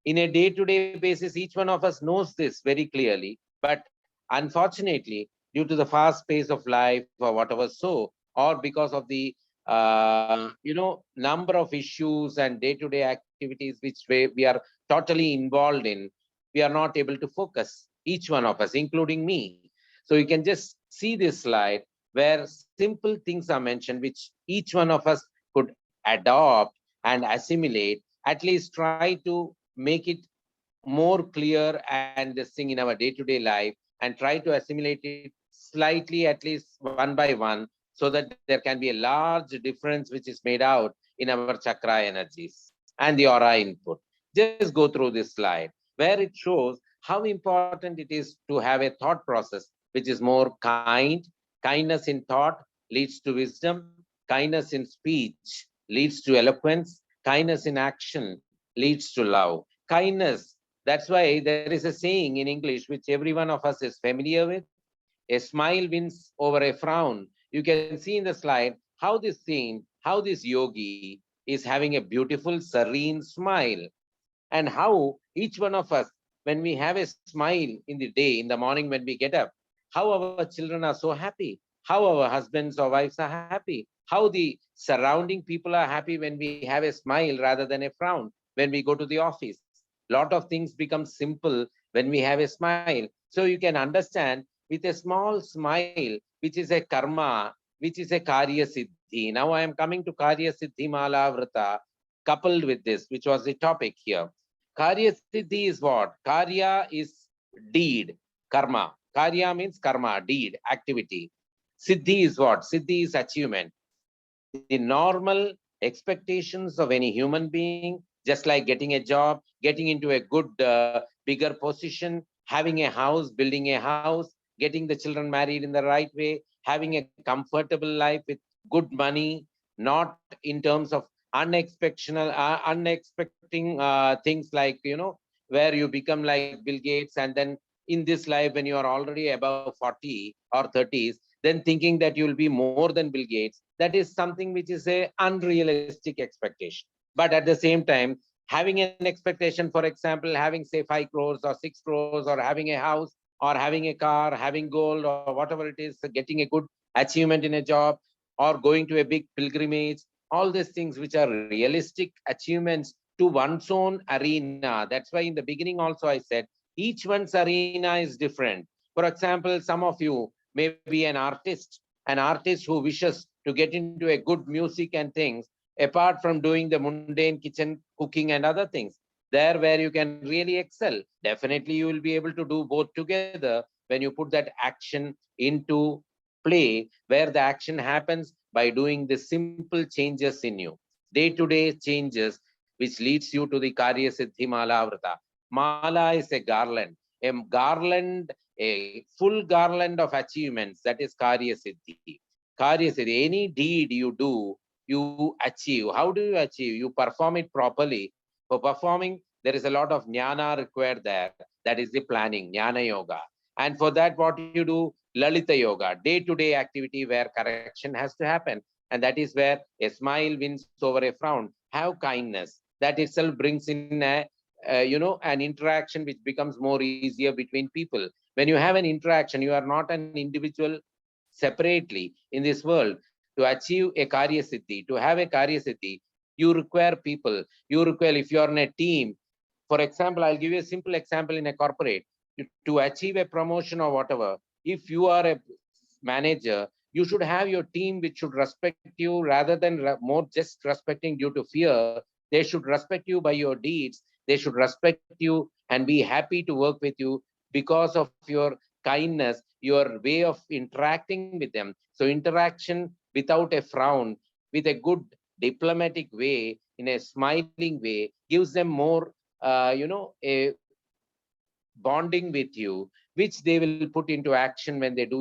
In a day-to-day basis, each one of us knows this very clearly. But unfortunately, due to the fast pace of life or whatever so, or because of the number of issues and day-to-day activities which we are totally involved in, we are not able to focus, each one of us, including me. So you can just see this slide where simple things are mentioned, which each one of us could adopt and assimilate, at least try to make it more clear and this thing in our day-to-day life, and try to assimilate it slightly, at least one by one, so that there can be a large difference which is made out in our chakra energies and the aura input. Just go through this slide where it shows how important it is to have a thought process which is more kind. Kindness in thought leads to wisdom. Kindness in speech leads to eloquence. Kindness in action leads to love. Kindness, that's why there is a saying in English which every one of us is familiar with. a smile wins over a frown. You can see in the slide how this saint, how this yogi is having a beautiful, serene smile, and how each one of us, when we have a smile in the day, in the morning when we get up, how our children are so happy, how our husbands or wives are happy, how the surrounding people are happy when we have a smile rather than a frown when we go to the office. Lot of things become simple when we have a smile. So you can understand with a small smile, which is a karma, which is a karyasiddhi. Now I am coming to karyasiddhi mala vrata coupled with this, which was the topic here. Karyasiddhi is what? Karya is deed, karma. Karya means karma, deed, activity. Siddhi is what? Siddhi is achievement. The normal expectations of any human being, just like getting a job, getting into a good, bigger position, having a house, building a house, getting the children married in the right way, having a comfortable life with good money, not in terms of unexpecting things like, where you become like Bill Gates, and then in this life, when you are already above 40 or 30s, then thinking that you will be more than Bill Gates, that is something which is a unrealistic expectation. But at the same time, having an expectation, for example, having say 5 crores or 6 crores, or having a house, or having a car, having gold, or whatever it is, getting a good achievement in a job, or going to a big pilgrimage, all these things which are realistic achievements to one's own arena. That's why in the beginning also I said each one's arena is different. For example, some of you may be an artist who wishes to get into a good music and things, apart from doing the mundane kitchen cooking and other things, there where you can really excel. Definitely you will be able to do both together when you put that action into play, where the action happens by doing the simple changes in you, day-to-day changes, which leads you to the Karyasiddhi Mala Vrata. Mala is a full garland of achievements. That is Karyasiddhi. Karyasiddhi, any deed you do, you achieve. How do you achieve? You perform it properly. For performing, there is a lot of jnana required there. That is the planning, jnana yoga. And for that, what you do? Lalita yoga, day-to-day activity where correction has to happen. And that is where a smile wins over a frown. Have kindness. That itself brings in an interaction which becomes more easier between people. When you have an interaction, you are not an individual separately in this world. To achieve a karyasiddhi, to have a karyasiddhi, you require people. You require, if you are in a team, for example, I'll give you a simple example in a corporate. To achieve a promotion or whatever, if you are a manager, you should have your team which should respect you rather than more just respecting due to fear. They should respect you by your deeds. They should respect you and be happy to work with you because of your kindness, your way of interacting with them. So interaction without a frown, with a good diplomatic way, in a smiling way, gives them more, a bonding with you, which they will put into action when they do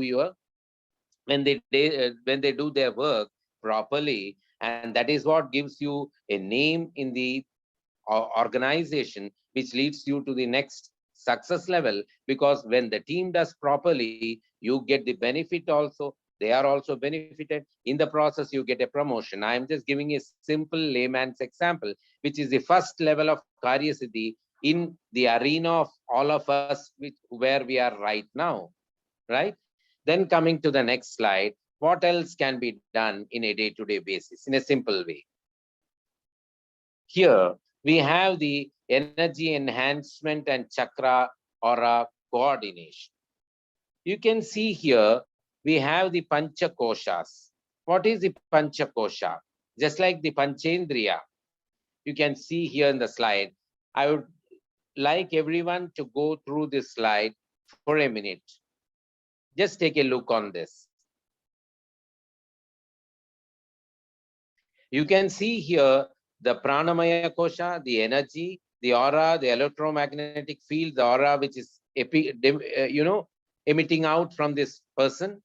when they do their work properly. And that is what gives you a name in the organization, which leads you to the next success level. Because when the team does properly, you get the benefit also. They are also benefited. In the process, you get a promotion. I am just giving a simple layman's example, which is the first level of karyasiddhi in the arena of all of us, where we are right now, right? Then coming to the next slide, what else can be done in a day-to-day basis in a simple way? Here we have the energy enhancement and chakra aura coordination. You can see here we have the pancha koshas. What is the pancha kosha? Just like the panchendriya, you can see here in the slide. I would like everyone to go through this slide for a minute. Just take a look on this. You can see here the pranamaya kosha, the energy, the aura, the electromagnetic field, the aura which is emitting out from this person.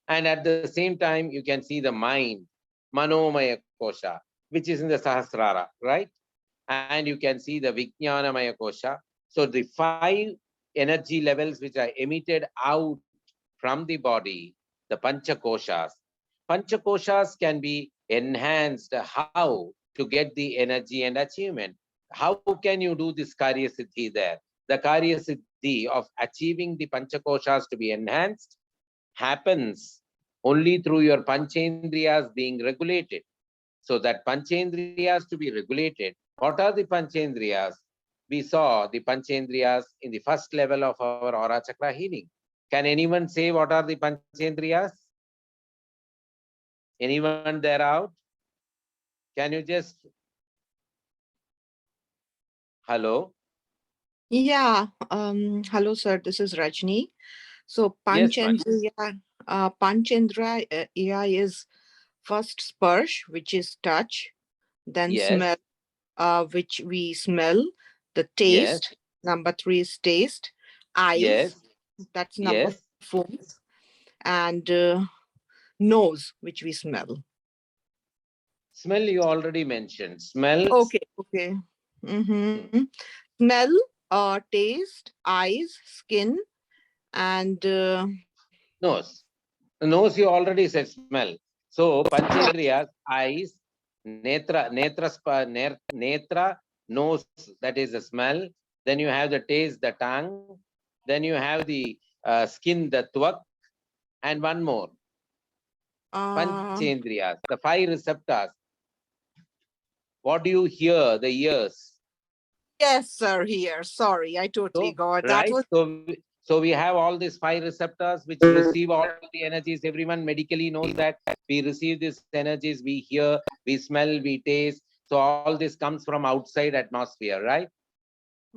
And at the same time, you can see the mind, manomaya kosha, which is in the sahasrara, right? And you can see the vijnanamaya kosha. So the 5 energy levels which are emitted out from the body, the panchakoshas. Panchakoshas can be enhanced how to get the energy and achievement. How can you do this karyasiddhi there? The karyasiddhi of achieving the panchakoshas to be enhanced happens only through your panchendriyas being regulated. So that panchendriyas to be regulated, what are the panchendriyas? We saw the panchendriyas in the first level of our aura chakra healing. Can anyone say what are the panchendriyas? Anyone there out? Can you just, hello? Yeah. Hello, sir. This is Rajni. So Yes, man. Panchendra is first sparsh, which is touch, then Yes, smell, which we smell, the yes, taste. Number three is taste, eyes. yes, That's number yes. four, and nose, which we smell. Smell you already mentioned. Smell, Okay. Mm-hmm. Smell, taste, eyes, skin, and nose. Nose you already said smell. So panchendriyas, eyes, netra, nose, that is the smell. Then you have the taste, the tongue. Then you have the skin, the twak, and one more. uh, Panchendriyas, the five receptors. What do you hear? The ears. yes, sir. Here, sorry, I totally So, got that. right? Was So we have all these five receptors which receive all the energies. Everyone medically knows that we receive these energies, we hear, we smell, we taste. So all this comes from outside atmosphere, right?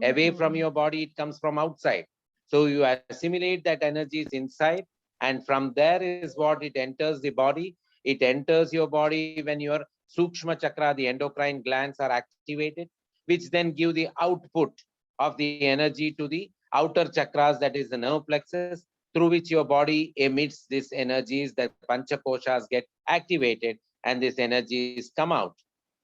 Away from Mhm. your body, it comes from outside. So you assimilate that energies inside, and from there is what it enters the body. It enters your body when your sukshma chakra, the endocrine glands are activated, which then give the output of the energy to the outer chakras, that is the nerve plexus, through which your body emits these energies, that panchakoshas get activated, and these energies come out,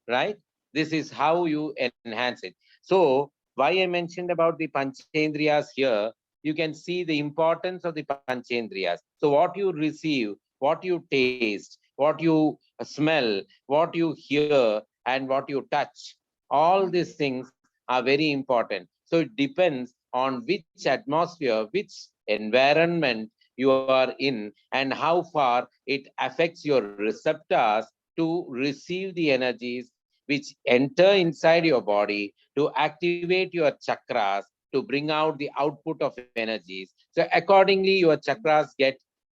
right? This is how you enhance it. So why I mentioned about the panchendriyas here, you can see the importance of the panchendriyas. So what you receive, what you taste, what you smell, what you hear, and what you touch, all these things are very important. So it depends on which atmosphere, which environment you are in, and how far it affects your receptors to receive the energies which enter inside your body to activate your chakras to bring out the output of energies. So accordingly, your chakras get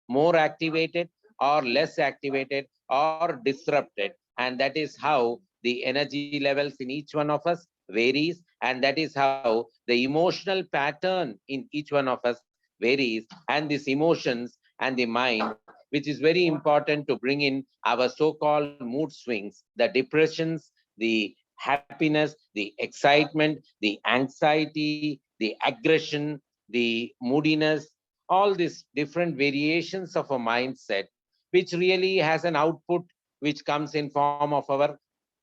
more activated or less activated or disrupted. And that is how the energy levels in each one of us varies. And that is how the emotional pattern in each one of us varies. And these emotions and the mind, which is very important to bring in our so-called mood swings, the depressions, the happiness, the excitement, the anxiety, the aggression, the moodiness, all these different variations of a mindset, which really has an output which comes in form of our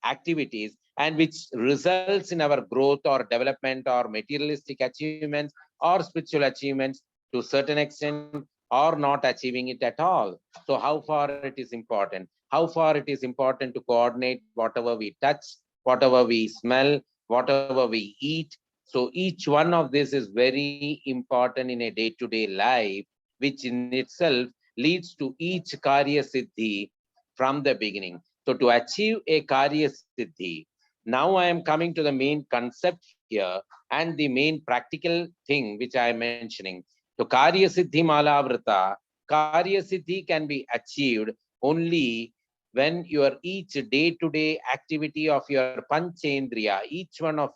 activities, and which results in our growth or development or materialistic achievements or spiritual achievements to a certain extent, or not achieving it at all. So how far it is important, how far it is important to coordinate whatever we touch, whatever we smell, whatever we eat. So each one of this is very important in a day-to-day life, which in itself leads to each karya siddhi from the beginning. So to achieve a karya siddhi, now I am coming to the main concept here and the main practical thing which I am mentioning. So karya siddhi malavrita, karya siddhi can be achieved only when your each day-to-day activity of your panchendriya, each one of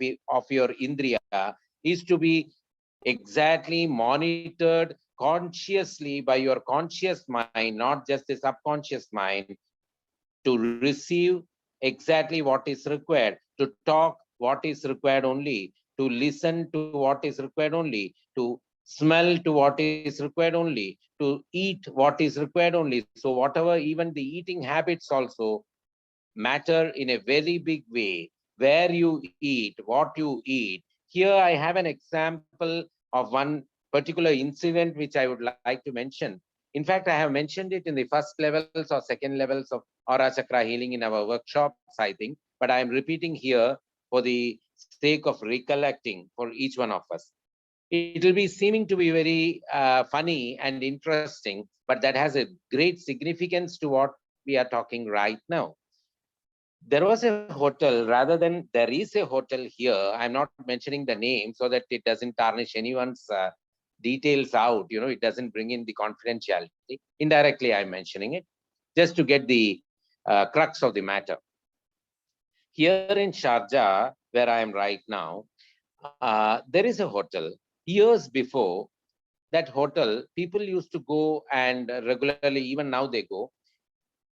your indriya is to be exactly monitored consciously by your conscious mind, not just the subconscious mind, to receive exactly what is required, to talk what is required only, to listen to what is required only, to smell to what is required only, to eat what is required only. So whatever, even the eating habits also matter in a very big way. Where you eat, what you eat. Here I have an example of one particular incident which I would like to mention. In fact, I have mentioned it in the first levels or second levels of aura chakra healing in our workshops, I think, but I am repeating here for the sake of recollecting for each one of us. It will be seeming to be very funny and interesting, but that has a great significance to what we are talking right now. There was a hotel, rather than there is a hotel here. I'm not mentioning the name so that it doesn't tarnish anyone's details out. It doesn't bring in the confidentiality. Indirectly, I'm mentioning it just to get the crux of the matter. Here in Sharjah, where I am right now, there is a hotel. Years before, that hotel, people used to go and regularly, even now they go.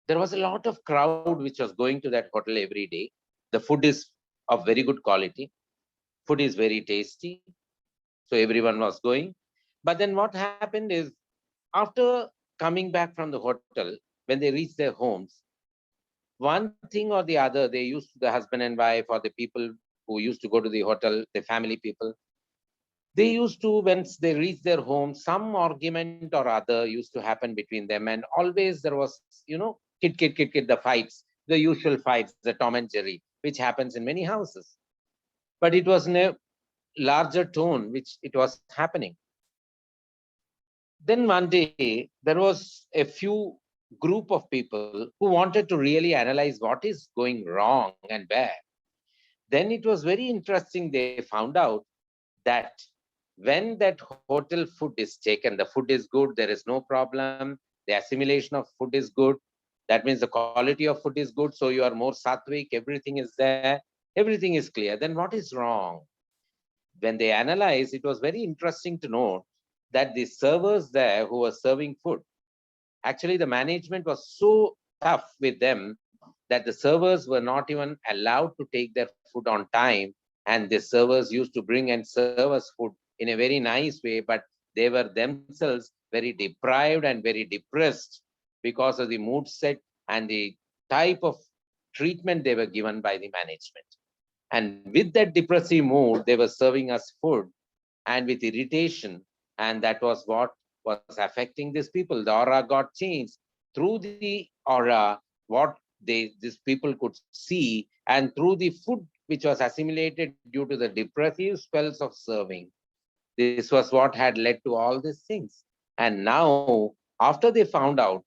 There was a lot of crowd which was going to that hotel every day. The food is of very good quality. Food is very tasty. So everyone was going. But then what happened is, after coming back from the hotel, when they reached their homes, one thing or the other, they used the husband and wife or the people who used to go to the hotel, the family people, they used to, once they reached their home, some argument or other used to happen between them. And always there was, the fights, the usual fights, the Tom and Jerry, which happens in many houses. But it was in a larger tone, which it was happening. Then one day, there was a few group of people who wanted to really analyze what is going wrong and where. Then it was very interesting. They found out that when that hotel food is taken, the food is good, there is no problem, the assimilation of food is good. That means the quality of food is good, so you are more sattvic, everything is there, everything is clear. Then what is wrong? When they analyze, it was very interesting to note that the servers there who were serving food, actually the management was so tough with them that the servers were not even allowed to take their food on time. And the servers used to bring and serve us food in a very nice way, but they were themselves very deprived and very depressed because of the mood set and the type of treatment they were given by the management. And with that depressive mood, they were serving us food and with irritation. And that was what was affecting these people. The aura got changed through the aura, what these people could see, and through the food which was assimilated due to the depressive spells of serving. This was what had led to all these things. And now, after they found out,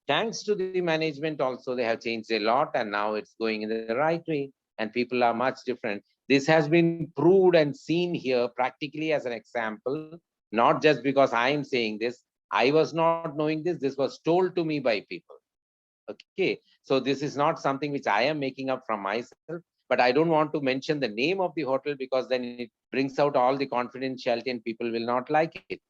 thanks to the management also, they have changed a lot, and now it's going in the right way, and people are much different. This has been proved and seen here practically as an example, not just because I am saying this. I was not knowing this. This was told to me by people. Okay, so this is not something which I am making up from myself, but I don't want to mention the name of the hotel because then it brings out all the confidentiality and people will not like it.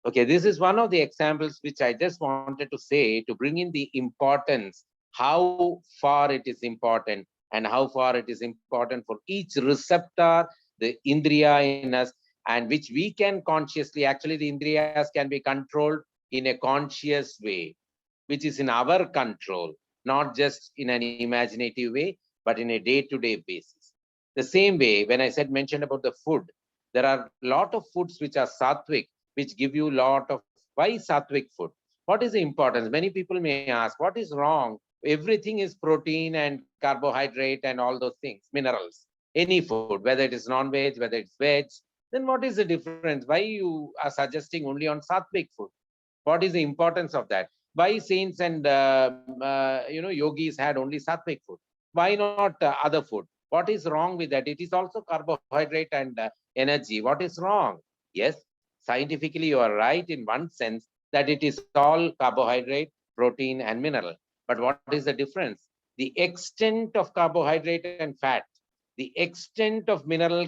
Okay, this is one of the examples which I just wanted to say to bring in the importance, how far it is important and how far it is important for each receptor, the indriya in us, and which we can consciously, actually the indriyas can be controlled in a conscious way, which is in our control, not just in an imaginative way, but in a day-to-day basis. The same way, when I said mentioned about the food, there are a lot of foods which are sattvic, which give you a lot of, why sattvic food? What is the importance? Many people may ask, what is wrong? Everything is protein and carbohydrate and all those things, minerals, any food, whether it is non-veg, whether it's veg, then what is the difference? Why you are suggesting only on sattvic food? What is the importance of that? Why saints and yogis had only sattvic food? Why not other food? What is wrong with that? It is also carbohydrate and energy. What is wrong? Yes, scientifically you are right in one sense that it is all carbohydrate, protein and mineral. But what is the difference? The extent of carbohydrate and fat, the extent of mineral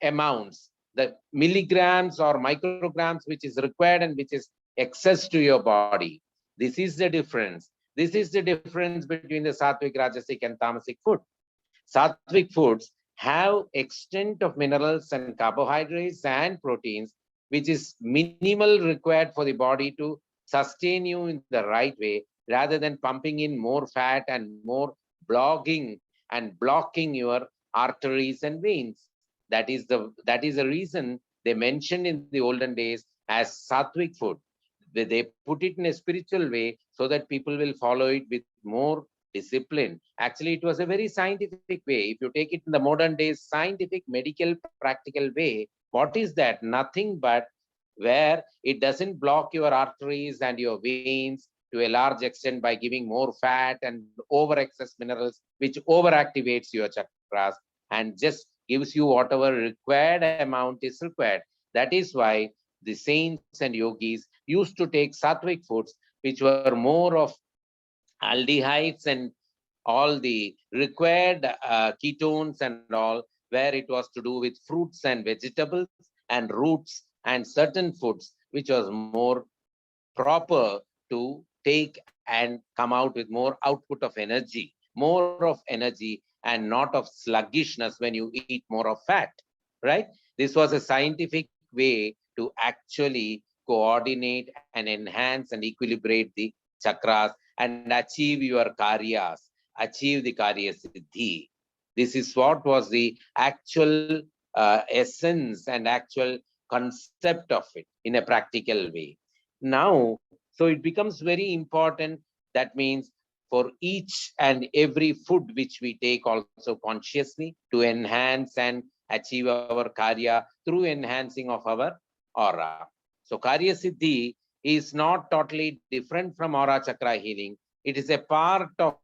amounts, the milligrams or micrograms which is required and which is excess to your body. This is the difference. This is the difference between the sattvic, rajasic and tamasic food. Sattvic foods have extent of minerals and carbohydrates and proteins, which is minimal required for the body to sustain you in the right way, rather than pumping in more fat and more blogging and blocking your arteries and veins. That is the reason they mentioned in the olden days as sattvic food. They put it in a spiritual way so that people will follow it with more discipline. Actually, it was a very scientific way. If you take it in the modern days, scientific, medical, practical way, what is that? Nothing but where it doesn't block your arteries and your veins to a large extent by giving more fat and over excess minerals, which overactivates your chakras and just gives you whatever required amount is required. That is why the saints and yogis used to take sattvic foods, which were more of aldehydes and all the required ketones and all, where it was to do with fruits and vegetables and roots and certain foods, which was more proper to take and come out with more output of energy, more of energy, and not of sluggishness when you eat more of fat, right? This was a scientific way to actually coordinate and enhance and equilibrate the chakras and achieve your karyas, achieve the karyasiddhi. This is what was the actual essence and actual concept of it in a practical way. Now, so it becomes very important. That means for each and every food which we take also consciously to enhance and achieve our karya through enhancing of our aura. So karya siddhi is not totally different from aura chakra healing. It is a part of,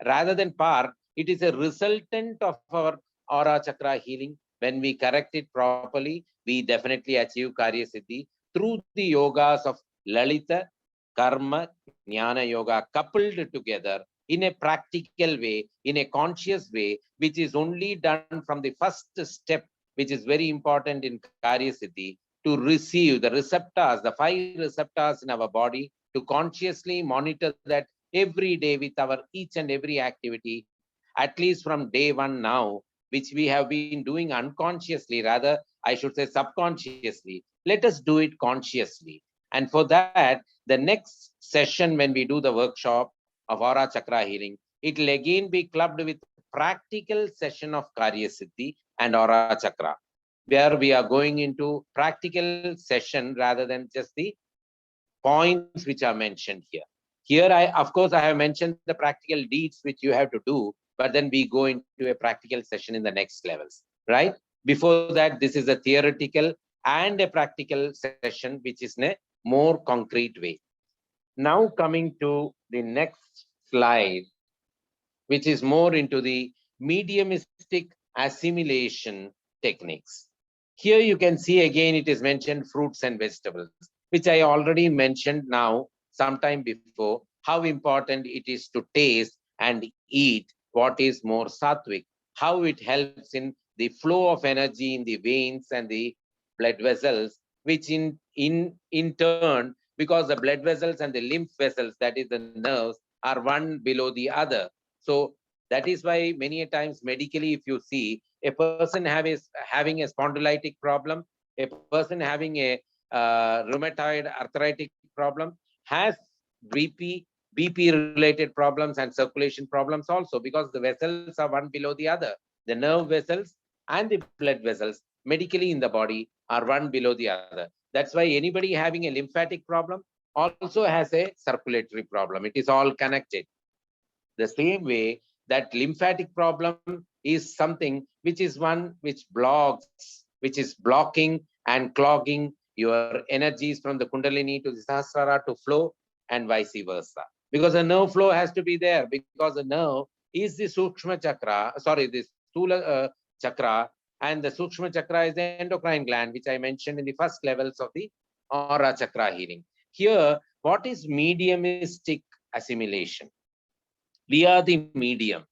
rather than part, it is a resultant of our aura chakra healing. When we correct it properly, we definitely achieve karya siddhi through the yogas of Lalita, Karma, Jnana Yoga coupled together in a practical way, in a conscious way, which is only done from the first step, which is very important in Karya Siddhi, to receive the receptors, the 5 receptors in our body, to consciously monitor that every day with our each and every activity, at least from day one now, which we have been doing unconsciously, rather, I should say subconsciously. Let us do it consciously. And for that, the next session when we do the workshop of aura chakra healing, it will again be clubbed with practical session of Karya Siddhi and aura chakra, where we are going into practical session rather than just the points which are mentioned here. Here, of course, I have mentioned the practical deeds which you have to do, but then we go into a practical session in the next levels, right? Before that, this is a theoretical and a practical session, which is in a more concrete way. Now coming to the next slide, which is more into the mediumistic assimilation techniques. Here you can see again it is mentioned fruits and vegetables, which I already mentioned now sometime before, how important it is to taste and eat what is more sattvic, how it helps in the flow of energy in the veins and the blood vessels, which in turn, because the blood vessels and the lymph vessels, that is the nerves, are one below the other. So that is why many a times medically, if you see a person having a spondylitic problem, a person having a rheumatoid arthritic problem, has BP, BP related problems and circulation problems also, because the vessels are one below the other. The nerve vessels and the blood vessels medically in the body are one below the other. That's why anybody having a lymphatic problem also has a circulatory problem. It is all connected. The same way that lymphatic problem is something which is one which blocks, which is blocking and clogging your energies from the Kundalini to the Sahasrara to flow, and vice versa. Because the nerve flow has to be there, because the nerve is the Sukshma chakra, sorry, the Stula chakra, and the Sukshma chakra is the endocrine gland, which I mentioned in the first levels of the aura chakra healing. Here, what is mediumistic assimilation? We are the medium.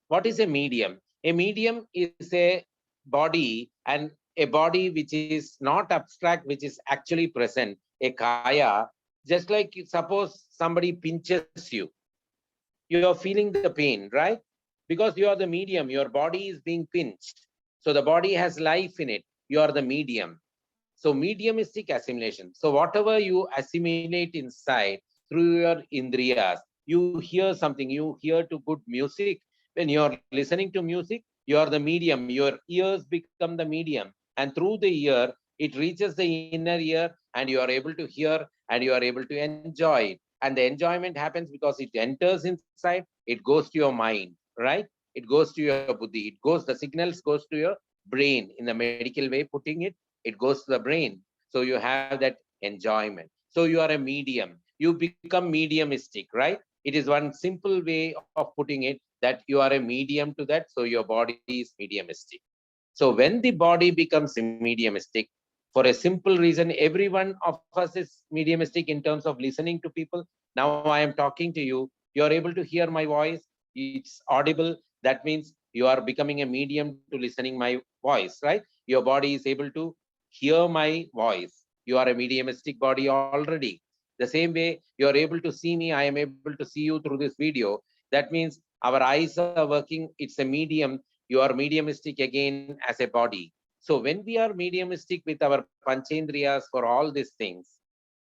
What is a medium? A medium is a body, and a body which is not abstract, which is actually present, a kaya. Just like suppose somebody pinches you, you are feeling the pain, right? Because you are the medium, your body is being pinched. So the body has life in it. You are the medium. So mediumistic assimilation. So whatever you assimilate inside through your indriyas, you hear something, you hear to good music. When you're listening to music, you are the medium. Your ears become the medium. And through the ear, It reaches the inner ear and you are able to hear and you are able to enjoy it. And the enjoyment happens because it enters inside, it goes to your mind, right? It goes to your buddhi. It goes, the signals goes to your brain. In the medical way, putting it, it goes to the brain. So you have that enjoyment. So you are a medium. You become mediumistic, right? It is one simple way of putting it, that you are a medium to that. So your body is mediumistic. So when the body becomes mediumistic, for a simple reason, every one of us is mediumistic in terms of listening to people. Now I am talking to you. You are able to hear my voice. It's audible. That means you are becoming a medium to listening my voice, right? Your body is able to hear my voice. You are a mediumistic body already. The same way you are able to see me, I am able to see you through this video. That means our eyes are working. It's a medium. You are mediumistic again as a body. So when we are mediumistic with our panchendriyas for all these things,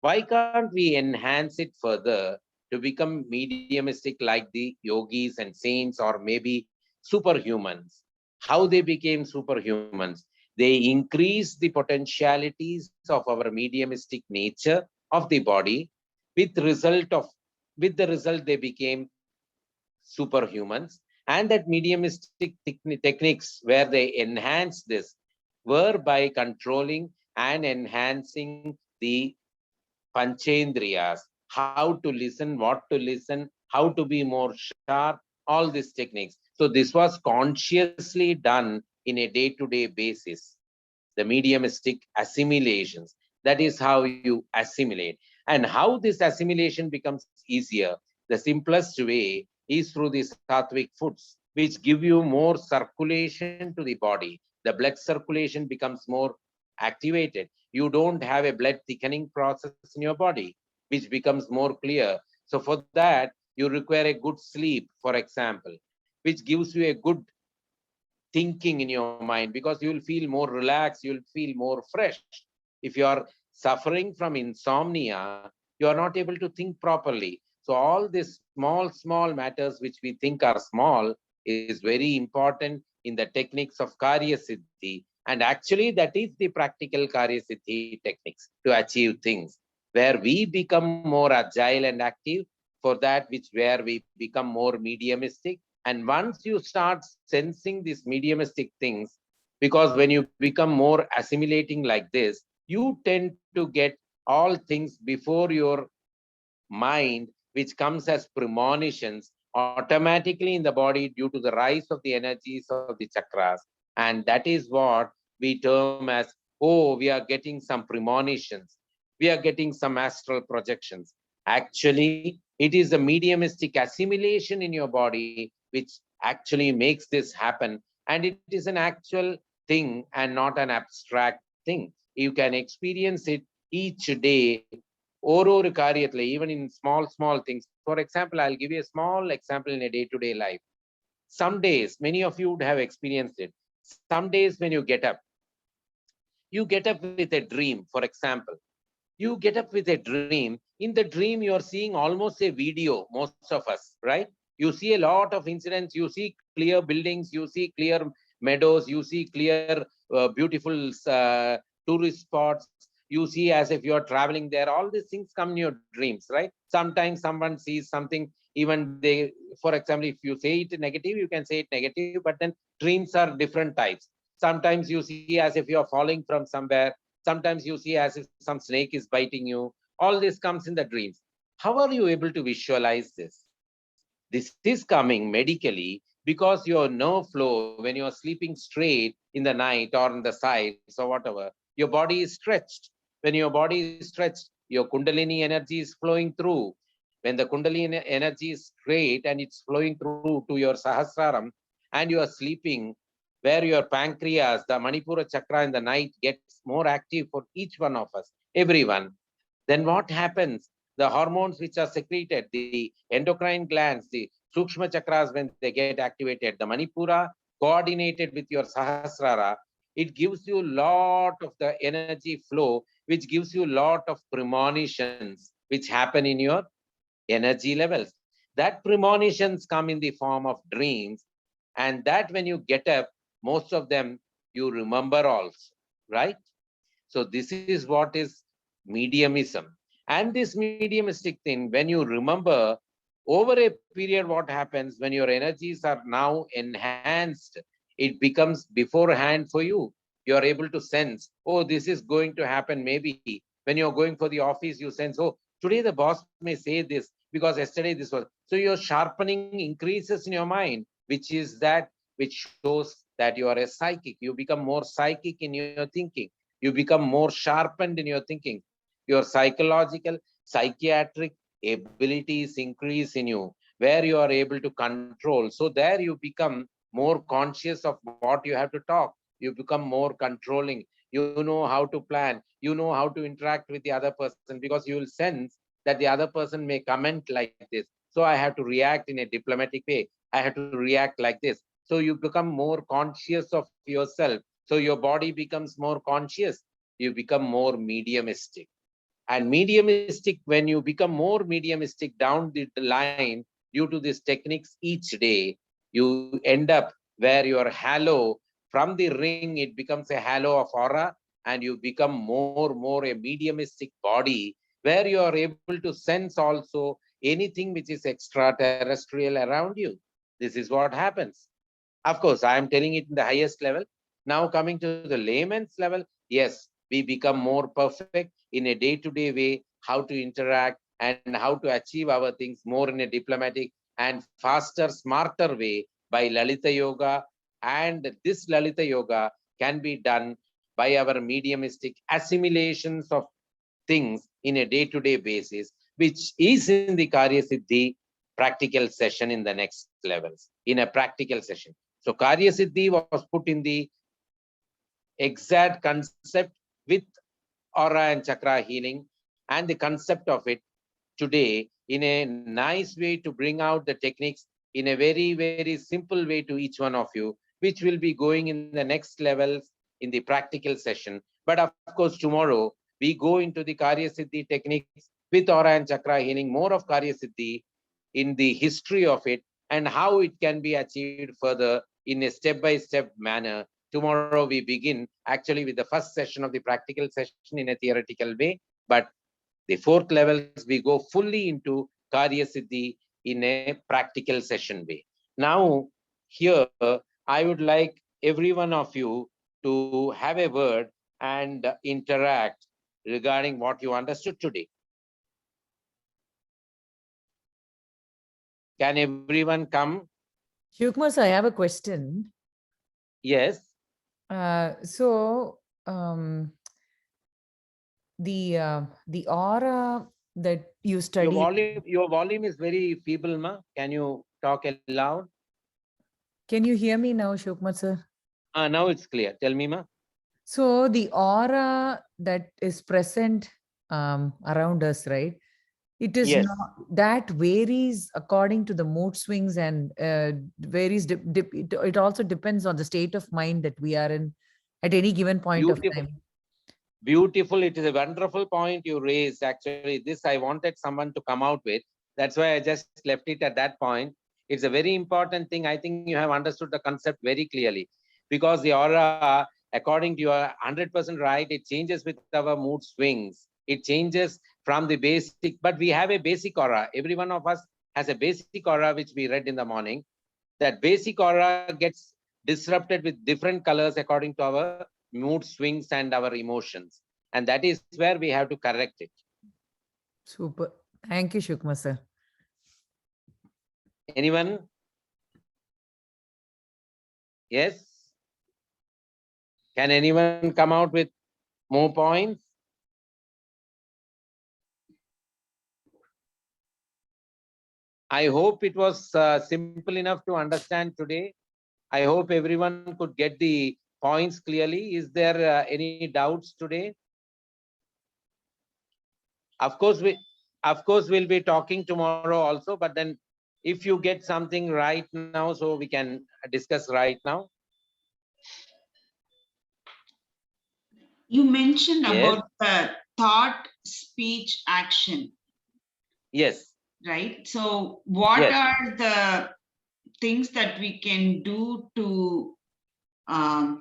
why can't we enhance it further to become mediumistic like the yogis and saints, or maybe superhumans? How they became superhumans? They increase the potentialities of our mediumistic nature of the body, with with the result they became superhumans. And that mediumistic techniques where they enhance this were by controlling and enhancing the panchendriyas, how to listen, what to listen, how to be more sharp, all these techniques. So this was consciously done in a day-to-day basis, the mediumistic assimilations. That is how you assimilate. And how this assimilation becomes easier, the simplest way is through the sattvic foods, which give you more circulation to the body. The blood circulation becomes more activated. You don't have a blood thickening process in your body, which becomes more clear. So for that, you require a good sleep, for example, which gives you a good thinking in your mind, because you will feel more relaxed, you'll feel more fresh. If you are suffering from insomnia, you are not able to think properly. So all these small matters which we think are small is very important in the techniques of karyasiddhi. And actually that is the practical karyasiddhi techniques to achieve things where we become more agile and active, for that which where we become more mediumistic. And once you start sensing these mediumistic things, because when you become more assimilating like this, you tend to get all things before your mind, which comes as premonitions automatically in the body due to the rise of the energies of the chakras. And that is what we term as, oh, we are getting some premonitions, we are getting some astral projections. Actually, it is a mediumistic assimilation in your body which actually makes this happen. And it is an actual thing and not an abstract thing. You can experience it each day, ஒரு காரியத்துல, even in small things. For example, I'll give you a small example in a day-to-day life. Some days, many of you would have experienced it. Some days when you get up with a dream, for example. You get up with a dream. In the dream, you are seeing almost a video, most of us, right? You see a lot of incidents, you see clear buildings, you see clear meadows, you see clear, beautiful tourist spots. You see as if you are traveling there. All these things come in your dreams, right? Sometimes someone sees something, even they, for example, if you say it negative, you can say it negative, but then dreams are different types. Sometimes you see as if you are falling from somewhere. Sometimes you see as if some snake is biting you. All this comes in the dreams. How are you able to visualize this? This is coming medically because your nerve flow, when you are sleeping straight in the night or in the sides or whatever, your body is stretched. When your body is stretched, your kundalini energy is flowing through. When the kundalini energy is straight and it's flowing through to your sahasraram, and you are sleeping, where your pancreas, the manipura chakra in the night gets more active for each one of us, everyone, then what happens? The hormones which are secreted, the endocrine glands, the sukshma chakras, when they get activated, the manipura coordinated with your sahasrara, it gives you lot of the energy flow, which gives you lot of premonitions which happen in your energy levels. That premonitions come in the form of dreams, and that when you get up, most of them you remember also, right? So this is what is mediumism. And this mediumistic thing, when you remember over a period, what happens when your energies are now enhanced, it becomes beforehand for you. You are able to sense, oh, this is going to happen. Maybe when you're going for the office, you sense, oh, today the boss may say this because yesterday this was. So your sharpening increases in your mind, which is that which shows that you are a psychic. You become more psychic in your thinking. You become more sharpened in your thinking. Your psychological, psychiatric abilities increase in you, where you are able to control. So there you become more conscious of what you have to talk. You become more controlling. You know how to plan. You know how to interact with the other person, because you will sense that the other person may comment like this. So I have to react in a diplomatic way. I have to react like this. So you become more conscious of yourself. So your body becomes more conscious. You become more mediumistic. And mediumistic, when you become more mediumistic down the line, due to these techniques each day, you end up where your halo from the ring, it becomes a halo of aura, and you become more a mediumistic body, where you are able to sense also anything which is extraterrestrial around you. This is what happens. Of course, I am telling it in the highest level. Now coming to the layman's level, yes, we become more perfect in a day-to-day way, how to interact and how to achieve our things more in a diplomatic and faster, smarter way by Lalita Yoga. And this Lalita Yoga can be done by our mediumistic assimilations of things in a day-to-day basis, which is in the Karyasiddhi practical session in the next levels, in a practical session. So Karyasiddhi was put in the exact concept with aura and chakra healing, and the concept of it today in a nice way to bring out the techniques in a very simple way to each one of you, which will be going in the next levels in the practical session. But of course, tomorrow we go into the Karyasiddhi techniques with aura and chakra healing, more of Karyasiddhi in the history of it and how it can be achieved further in a step-by-step manner. Tomorrow we begin actually with the first session of the practical session in a theoretical way, but the fourth levels we go fully into Karyasiddhi in a practical session way. Now here I would like every one of you to have a word and interact regarding what you understood today. Can everyone come? Shivkumar sir, I have a question. Yes. So the aura that you study. Your volume is very feeble, ma. Can you talk aloud? Can you hear me now, Shivkumar sir? Now it's clear. Tell me, ma. So the aura that is present around us, right? It is Yes. not that varies according to the mood swings and varies. It also depends on the state of mind that we are in at any given point of Beautiful. time. Beautiful. It is a wonderful point you raised. Actually, this I wanted someone to come out with. That's why I just left it at that point. It's a very important thing. I think you have understood the concept very clearly, because the aura, according to you, are 100% right. It changes with our mood swings. It changes from the basic, but we have a basic aura. Every one of us has a basic aura, which we read in the morning. That basic aura gets disrupted with different colors according to our mood swings and our emotions. And that is where we have to correct it. Super. Thank you, Shivkumar sir. Anyone? Yes? Can anyone come out with more points? I hope it was simple enough to understand today. I hope everyone could get the points clearly. Is there any doubts today? Of course, we'll be talking tomorrow also, but then if you get something right now, so we can discuss right now. You mentioned Yes. about the thought, speech, action, Yes. right? So what Yes. are the things that we can do to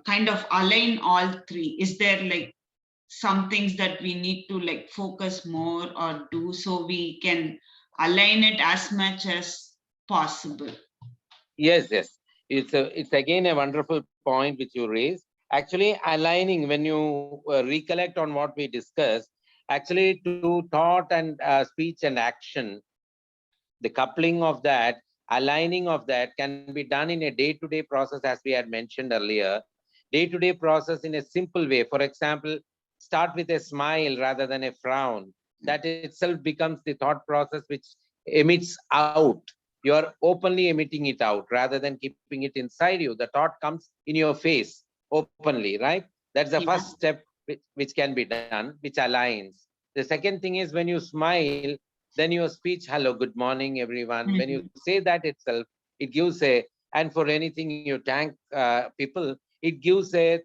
kind of align all three? Is there like some things that we need to like focus more or do so we can align it as much as possible. Yes, yes. It's again a wonderful point which you raised. Actually, aligning when you recollect on what we discussed, actually to thought and speech and action, the coupling of that, aligning of that can be done in a day-to-day process, as we had mentioned earlier. Day-to-day process in a simple way. For example, start with a smile rather than a frown. That itself becomes the thought process which emits out. You are openly emitting it out rather than keeping it inside you. The thought comes in your face openly, right? That's the Yeah. first step which can be done, which aligns. The second thing is when you smile, then your speech, hello, good morning, everyone. When you say that itself, it gives a, and for anything you thank people, it gives a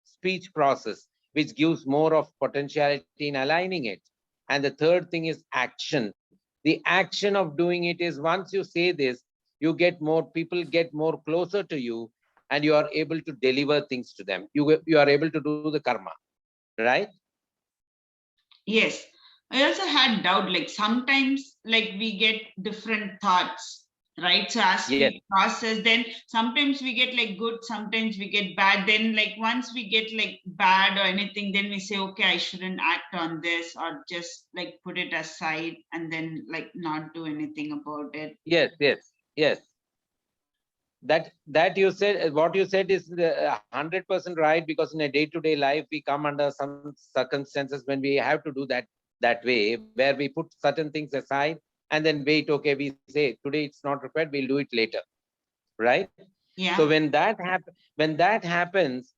speech process, which gives more of potentiality in aligning it. And the third thing is action. The action of doing it is once you say this, you get more people get more closer to you, and you are able to deliver things to them. You are able to do the karma, right? Yes. I also had doubt, like sometimes like we get different thoughts, right? So as Yes. we process, then sometimes we get like good, sometimes we get bad. Then like once we get like bad or anything, then we say, okay, I shouldn't act on this or just like put it aside and then like not do anything about it. Yes, yes, yes. That you said, what you said is 100% right, because in a day-to-day life we come under some circumstances when we have to do that way, where we put certain things aside and then wait. Okay, we say today it's not required, we'll do it later, right? So Yeah. when that happens,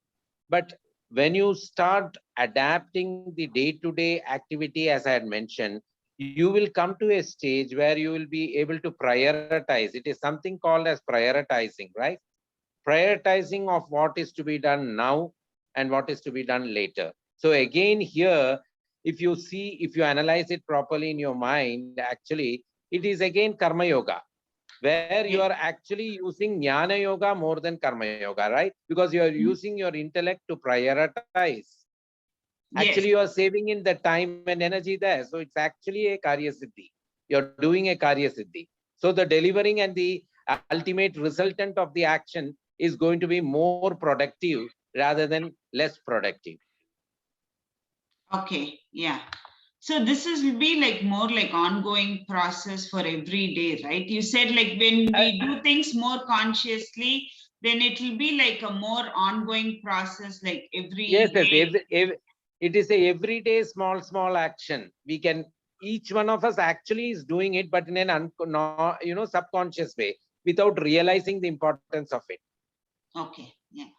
but when you start adapting the day-to-day activity, as I had mentioned, you will come to a stage where you will be able to prioritize. It is something called as prioritizing, right? Prioritizing of what is to be done now and what is to be done later. So again, here, if you see, if you analyze it properly in your mind, actually, it is again karma yoga, where you are actually using jnana yoga more than karma yoga, right? Because you are using your intellect to prioritize. Actually, Yes. you are saving in the time and energy there. So it's actually a karyasiddhi. You're doing a karyasiddhi. So the delivering and the ultimate resultant of the action is going to be more productive rather than less productive. Okay. Yeah. So this is will be like more like ongoing process for every day, right? You said like when we do things more consciously, then it will be like a more ongoing process, like Yes, every yes. day. It is a everyday small action. We can, each one of us actually is doing it, but in an subconscious way, without realizing the importance of it. Okay. Yeah.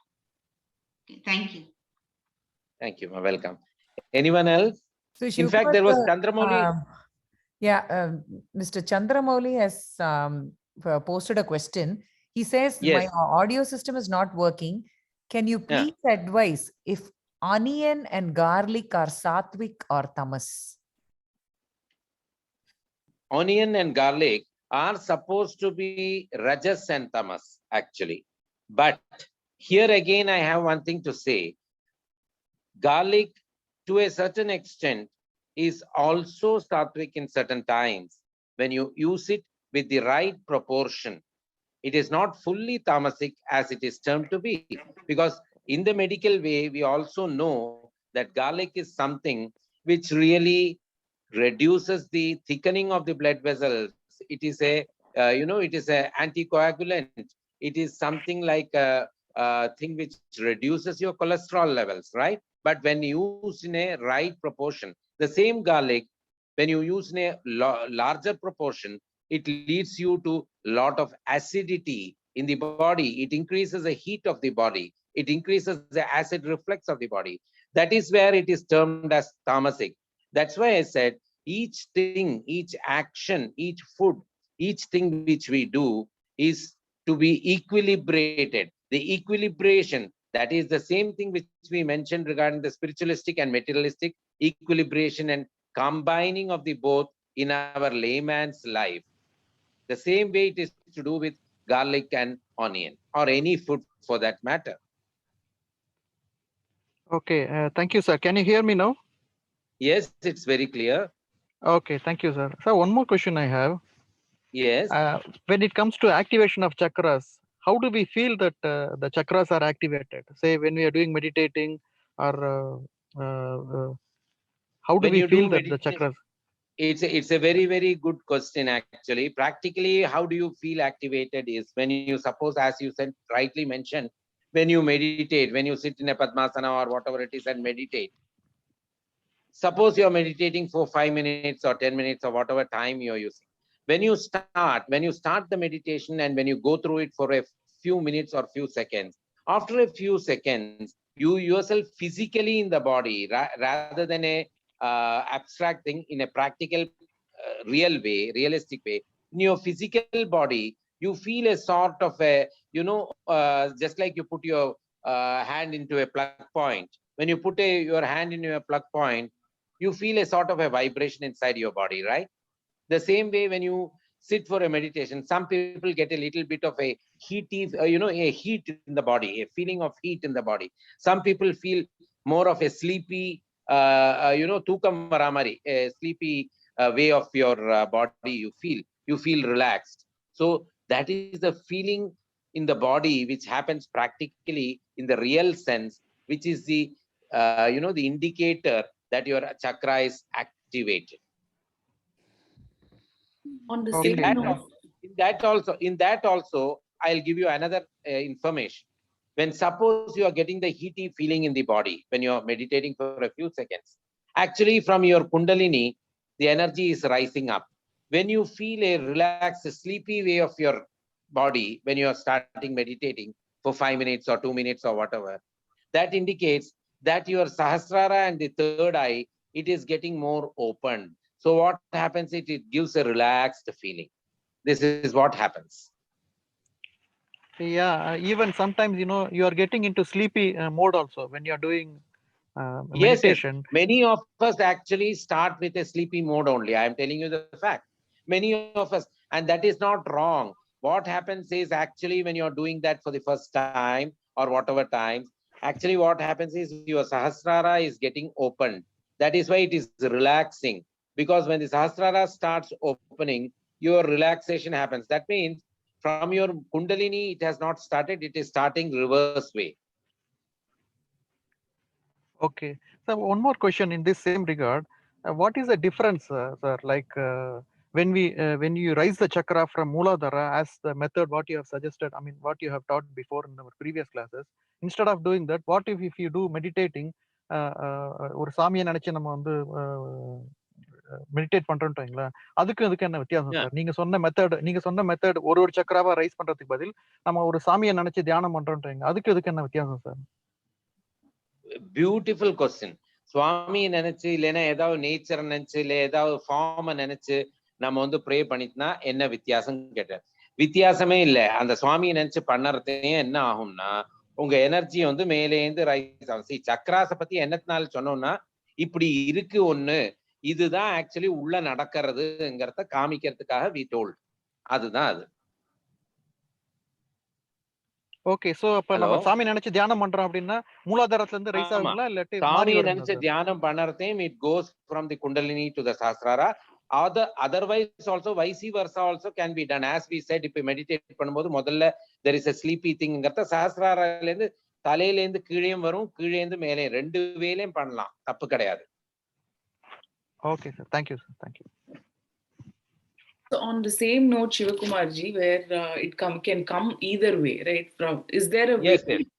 Okay. Thank you. Thank you. Welcome. Anyone else? So In fact, there was Chandramouli. yeah, Mr. Chandramouli has posted a question. He says, my Yes. audio system is not working. Can you Yeah. please advise if onion and garlic are sattvic or tamas? Onion and garlic are supposed to be rajas and tamas, actually. But here again, I have one thing to say. Garlic, to a certain extent, is also sattvic in certain times when you use it with the right proportion. It is not fully tamasic as it is termed to be, because in the medical way, we also know that garlic is something which really reduces the thickening of the blood vessels. It is a, it is a anticoagulant. It is something like a thing which reduces your cholesterol levels, right? But when used in a right proportion, the same garlic, when you use in a larger proportion, it leads you to lot of acidity in the body. It increases the heat of the body. It increases the acid reflex of the body. That is where it is termed as tamasic. That's why I said each thing, each action, each food, each thing which we do is to be equilibrated. The equilibration, that is the same thing which we mentioned regarding the spiritualistic and materialistic equilibration and combining of the both in our layman's life. The same way it is to do with garlic and onion, or any food for that matter. Okay, thank you, sir. Can you hear me now? Yes, it's very clear. Okay, thank you, sir. So one more question I have. Yes. When it comes to activation of chakras, how do we feel that the chakras are activated? Say when we are doing meditating, or how do When we you do feel that the meditation, chakras? it's a very, very good question actually. Practically, how do you feel activated is when you suppose, as you said, rightly mentioned, when you meditate, when you sit in a Padmasana or whatever it is and meditate. Suppose you're meditating for 5 minutes or 10 minutes or whatever time you're using. When you start the meditation and when you go through it for a few minutes or few seconds, after a few seconds, you yourself physically in the body, rather than a abstract thing, in a practical, real way, realistic way, in your physical body, you feel a sort of a, just like you put your hand into a plug point. When you put your hand in your plug point, you feel a sort of a vibration inside your body, right? The same way when you sit for a meditation, some people get a little bit of a heaty, a heat in the body, a feeling of heat in the body. Some people feel more of a sleepy, tukam varamari, a sleepy way of your body. You feel relaxed. So that is the feeling in the body which happens practically in the real sense, which is the, the indicator that your chakra is activated. On the Okay, same sir. note, In that also, I'll give you another information. When suppose you are getting the heaty feeling in the body when you're meditating for a few seconds, actually from your kundalini, the energy is rising up. When you feel a relaxed, sleepy way of your body, when you are starting meditating for 5 minutes or 2 minutes or whatever, that indicates that your sahasrara and the third eye, it is getting more open. So what happens, it gives a relaxed feeling. This is what happens. Yeah, even sometimes you are getting into sleepy mode also when you are doing Yes, meditation. many of us actually start with a sleepy mode only. I am telling you the fact. Many of us, and that is not wrong. What happens is actually when you're doing that for the first time or whatever times, actually what happens is your sahasrara is getting opened. That is why it is relaxing. Because when the sahasrara starts opening, your relaxation happens. That means from your kundalini, it has not started, it is starting reverse way. Okay. So one more question in this same regard. What is the difference, sir? Like when you raise the chakra from Mooladhara as the method what you have suggested, I mean what you have taught before in our previous classes, instead of doing that, what if you do meditating ஒரு சாமியை நினைச்சு நம்ம வந்து meditate பண்றோம்னு வைங்களேன், அதுக்கு என்ன வித்தியாசம் சார்? நீங்க சொன்ன மெத்தட் ஒரு சக்கராவா ரைஸ் பண்றதுக்கு பதில் நம்ம ஒரு சாமியை நினைச்சு தியானம் பண்றோம்னு வைங்க, அதுக்கு என்ன வித்தியாசம் சார்? Beautiful question. சுவாமி நினைச்சு இல்லைன்னா ஏதாவது நேச்சர் நினைச்சு இல்லை ஏதாவது ஃபார்மை நினைச்சு நம்ம வந்து ப்ரே பண்ணிட்டுனா என்ன வித்தியாசம் கேட்டேன். வித்தியாசமே இல்லை. அந்த சுவாமியை நினைச்சு பண்ணறதே என்ன ஆகும்னா உங்க எனர்ஜி வந்து மேலேந்து ரைஸ் ஆகும். சக்கராசை பத்தி என்னத்தினால சொன்னோம்னா இப்படி இருக்கு ஒண்ணு, இதுதான் ஆக்சுவலி உள்ள நடக்கிறதுங்கிறத காமிக்கிறதுக்காக வி டோல்ட். அதுதான் அது. ஓகே. சோ அப்ப நம்ம சாமி நினைச்சு தியானம் பண்றோம் அப்படின்னா மூலாதாரத்துல இருந்து ரைஸ் ஆகுங்களா இல்லாட்டி மாறி சாமியை வருங்களா நினைச்சு சார்? தியானம் பண்ணறதையும் it goes from the kundalini to the sahasrara. Otherwise also vice versa also can be done. As we said, இப்ப மெடிடேட் பண்ணும்போது முதல்ல there is a sleepy thingங்கிறத சஹஸ்ராரால இருந்து தலையில இருந்து கீழேயும் வரும், கீழே இருந்து மேலே ரெண்டு வேலையும் பண்ணலாம், தப்பு கிடையாது. Okay sir, thank you sir, thank you. So on the same note, Shivakumarji, where can come either way, right? Is there a way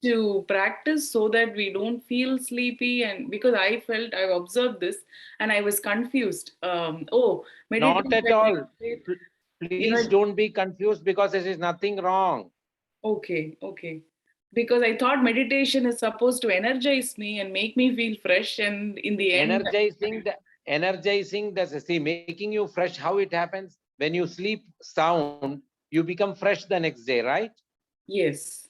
to practice so that we don't feel sleepy? And because I've observed this and I was confused. Not at all. Please don't be confused because there is nothing wrong. Okay. Because I thought meditation is supposed to energize me and make me feel fresh, and in the end, energizing see, making you fresh. How it happens? When you sleep sound, you become fresh the next day, right? Yes.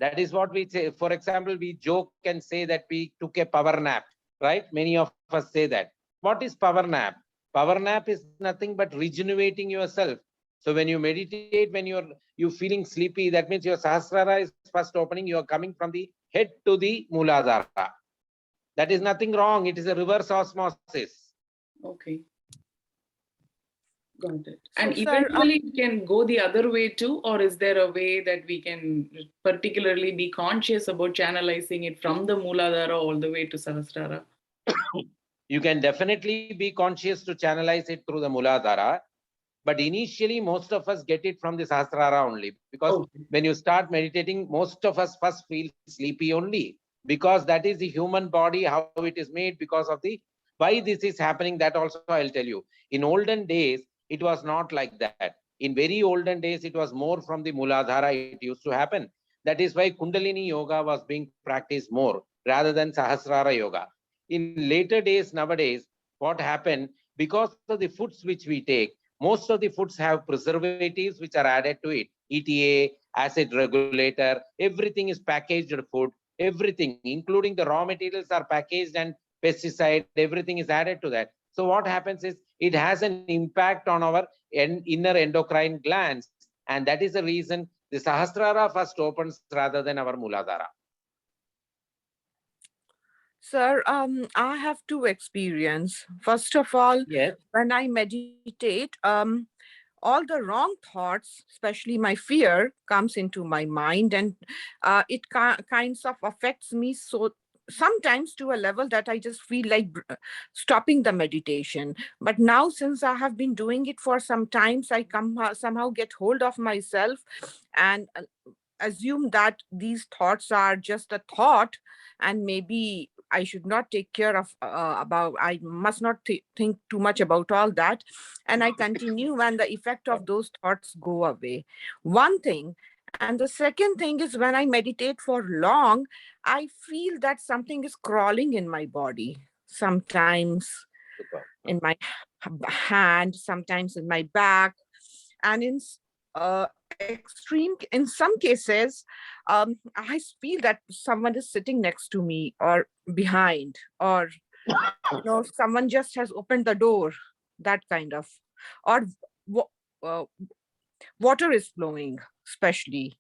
That is what we say. For example, we joke and say that we took a power nap, right? Many of us say that. What is power nap? Power nap is nothing but regenerating yourself. So when you meditate, when you're feeling sleepy, that means your sahasrara is first opening. You are coming from the head to the Mooladhara. That is nothing wrong. It is a reverse osmosis. Okay. Got it. So, And sir, eventually it can go the other way too, or is there a way that we can particularly be conscious about channelizing it from the Mooladhara all the way to Sahasrara? You can definitely be conscious to channelize it through the Muladhara, but initially most of us get it from the Sahasrara only, because Okay. when you start meditating, most of us first feel sleepy only, because that is the human body, how it is made, because of the why this is happening. That also I'll tell you. In olden days, it was not like that. In very olden days, it was more from the Muladhara it used to happen. That is why Kundalini Yoga was being practiced more rather than Sahasrara Yoga. In later days, nowadays, what happened, because of the foods which we take, most of the foods have preservatives which are added to it. ETA, acid regulator, everything is packaged food, everything, including the raw materials are packaged, and pesticide, everything is added to that. So what happens is it has an impact on our inner endocrine glands. And that is the reason the Sahasrara first opens rather than our Muladhara. sir, I have two experience. First of all, Yes. when I meditate, all the wrong thoughts, especially my fear, comes into my mind, and it kinds of affects me so sometimes to a level that I just feel like stopping the meditation. But now, since I have been doing it for some times, I somehow get hold of myself and assume that these thoughts are just a thought, and maybe I should not take care of about, I must not think too much about all that, and I continue, and the effect of those thoughts go away. One thing. And the second thing is, when I meditate for long, I feel that something is crawling in my body, sometimes in my hand, sometimes in my back, and in in some cases, I feel that someone is sitting next to me or behind, or someone just has opened the door, that kind of, or uh, water is flowing, especially.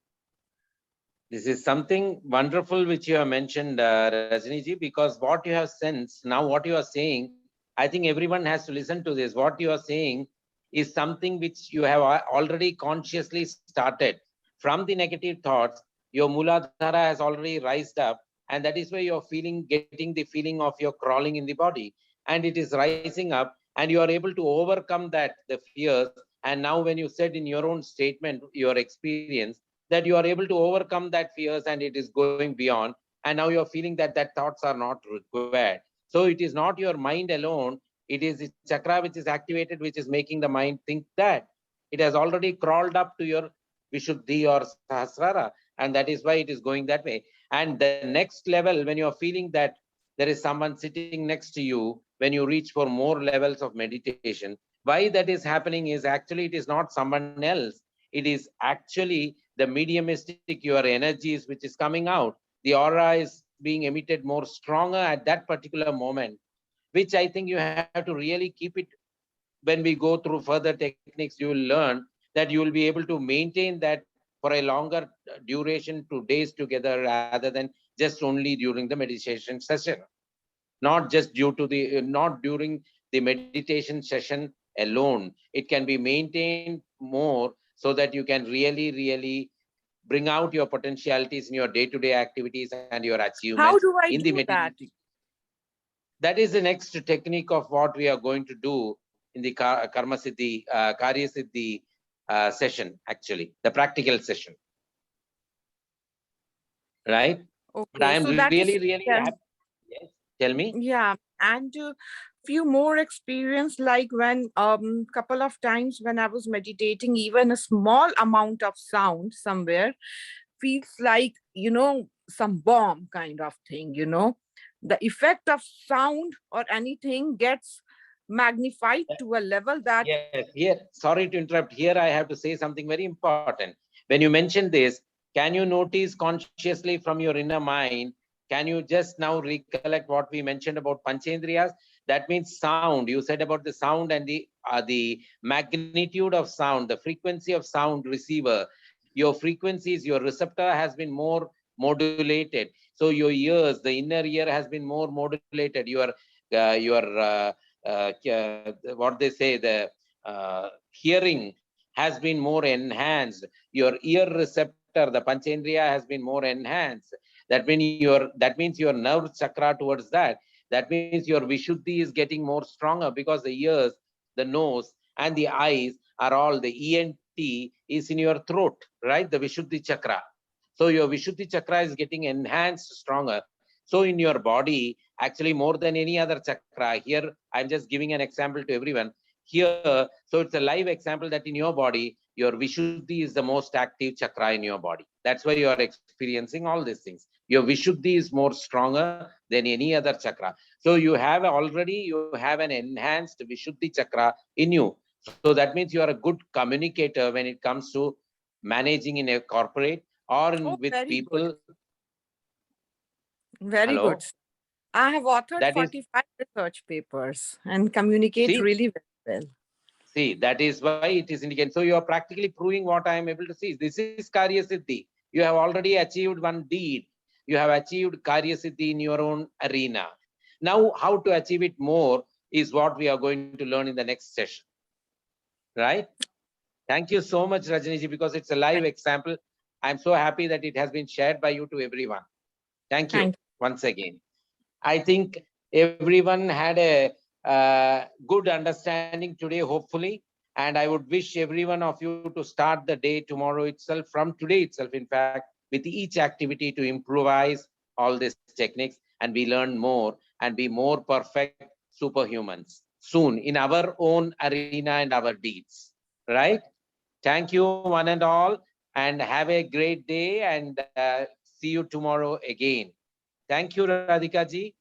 This is something wonderful which you have mentioned, Rajni ji, because what you have sensed, now what you are saying, I think everyone has to listen to this. What you are saying is something which you have already consciously started. From the negative thoughts, your Muladhara has already rised up, and that is why you're getting the feeling of your crawling in the body, and it is rising up, and you are able to overcome that, the fears. And now when you said in your own statement, your experience, that you are able to overcome that fears, and it is going beyond, and now you're feeling that thoughts are not required. So it is not your mind alone, it is the chakra which is activated, which is making the mind think that it has already crawled up to your Vishuddhi or Sahasrara, and that is why it is going that way. And the next level, when you're feeling that there is someone sitting next to you, when you reach for more levels of meditation, why that is happening is actually it is not someone else, it is actually the mediumistic, your energies which is coming out. The aura is being emitted more stronger at that particular moment, which I think you have to really keep it. When we go through further techniques, you will learn that you will be able to maintain that for a longer duration, 2 days together, rather than just only during the meditation session. Not just due to the not during the meditation session alone. It can be maintained more, so that you can really bring out your potentialities in your day-to-day activities and your achievements How do in I the do meditation. that? That is the next technique of what we are going to do in the karma siddhi, karyasiddhi session, actually the practical session, right? But I Okay, am so that is, really yeah. happy. Yes, tell me. Yeah, and few more experience, like when couple of times when I was meditating, even a small amount of sound somewhere feels like, some bomb kind of thing. The effect of sound or anything gets magnified to a level that, Yes, here, sorry to interrupt. Here I have to say something very important. When you mentioned this, can you notice consciously from your inner mind? Can you just now recollect what we mentioned about Panchendriyas? That means sound. You said about the sound and the magnitude of sound, the frequency of sound receiver. Your frequencies, your receptor has been more modulated. So your ears, the inner ear has been more modulated. What they say, the hearing has been more enhanced. Your ear receptor, the panchendriya, has been more enhanced. That means your nerve chakra towards that. That means your vishuddhi is getting more stronger, because the ears, the nose, and the eyes are all, the ENT is in your throat, right? The vishuddhi chakra. So your vishuddhi chakra is getting enhanced, stronger. So in your body, actually more than any other chakra, here I'm just giving an example to everyone. Here, so it's a live example that in your body, your vishuddhi is the most active chakra in your body. That's why you are experiencing all these things. Your vishuddhi is more stronger than any other chakra. So you have an enhanced vishuddhi chakra in you. So that means you are a good communicator when it comes to managing in a corporate or Oh, with very people. good. Very Hello? good. I have authored That is, 45 research papers and communicate see, really very well. see, that is why it is indicated. So you are practically proving what I am able to see. This is karyasiddhi. You have already achieved one deed. You have achieved karyasiddhi in your own arena. Now, how to achieve it more is what we are going to learn in the next session. Right? Thank you so much, Rajniji, because it's a live example. I'm so happy that it has been shared by you to everyone. Thank you Thank once again. I think everyone had a good understanding today, hopefully. And I would wish every one of you to start the day tomorrow itself, from today itself, in fact, with each activity to improvise all these techniques, and we learn more and be more perfect superhumans soon in our own arena and our deeds. Right? Thank you, one and all, and have a great day, and see you tomorrow again. Thank you, Radhika ji.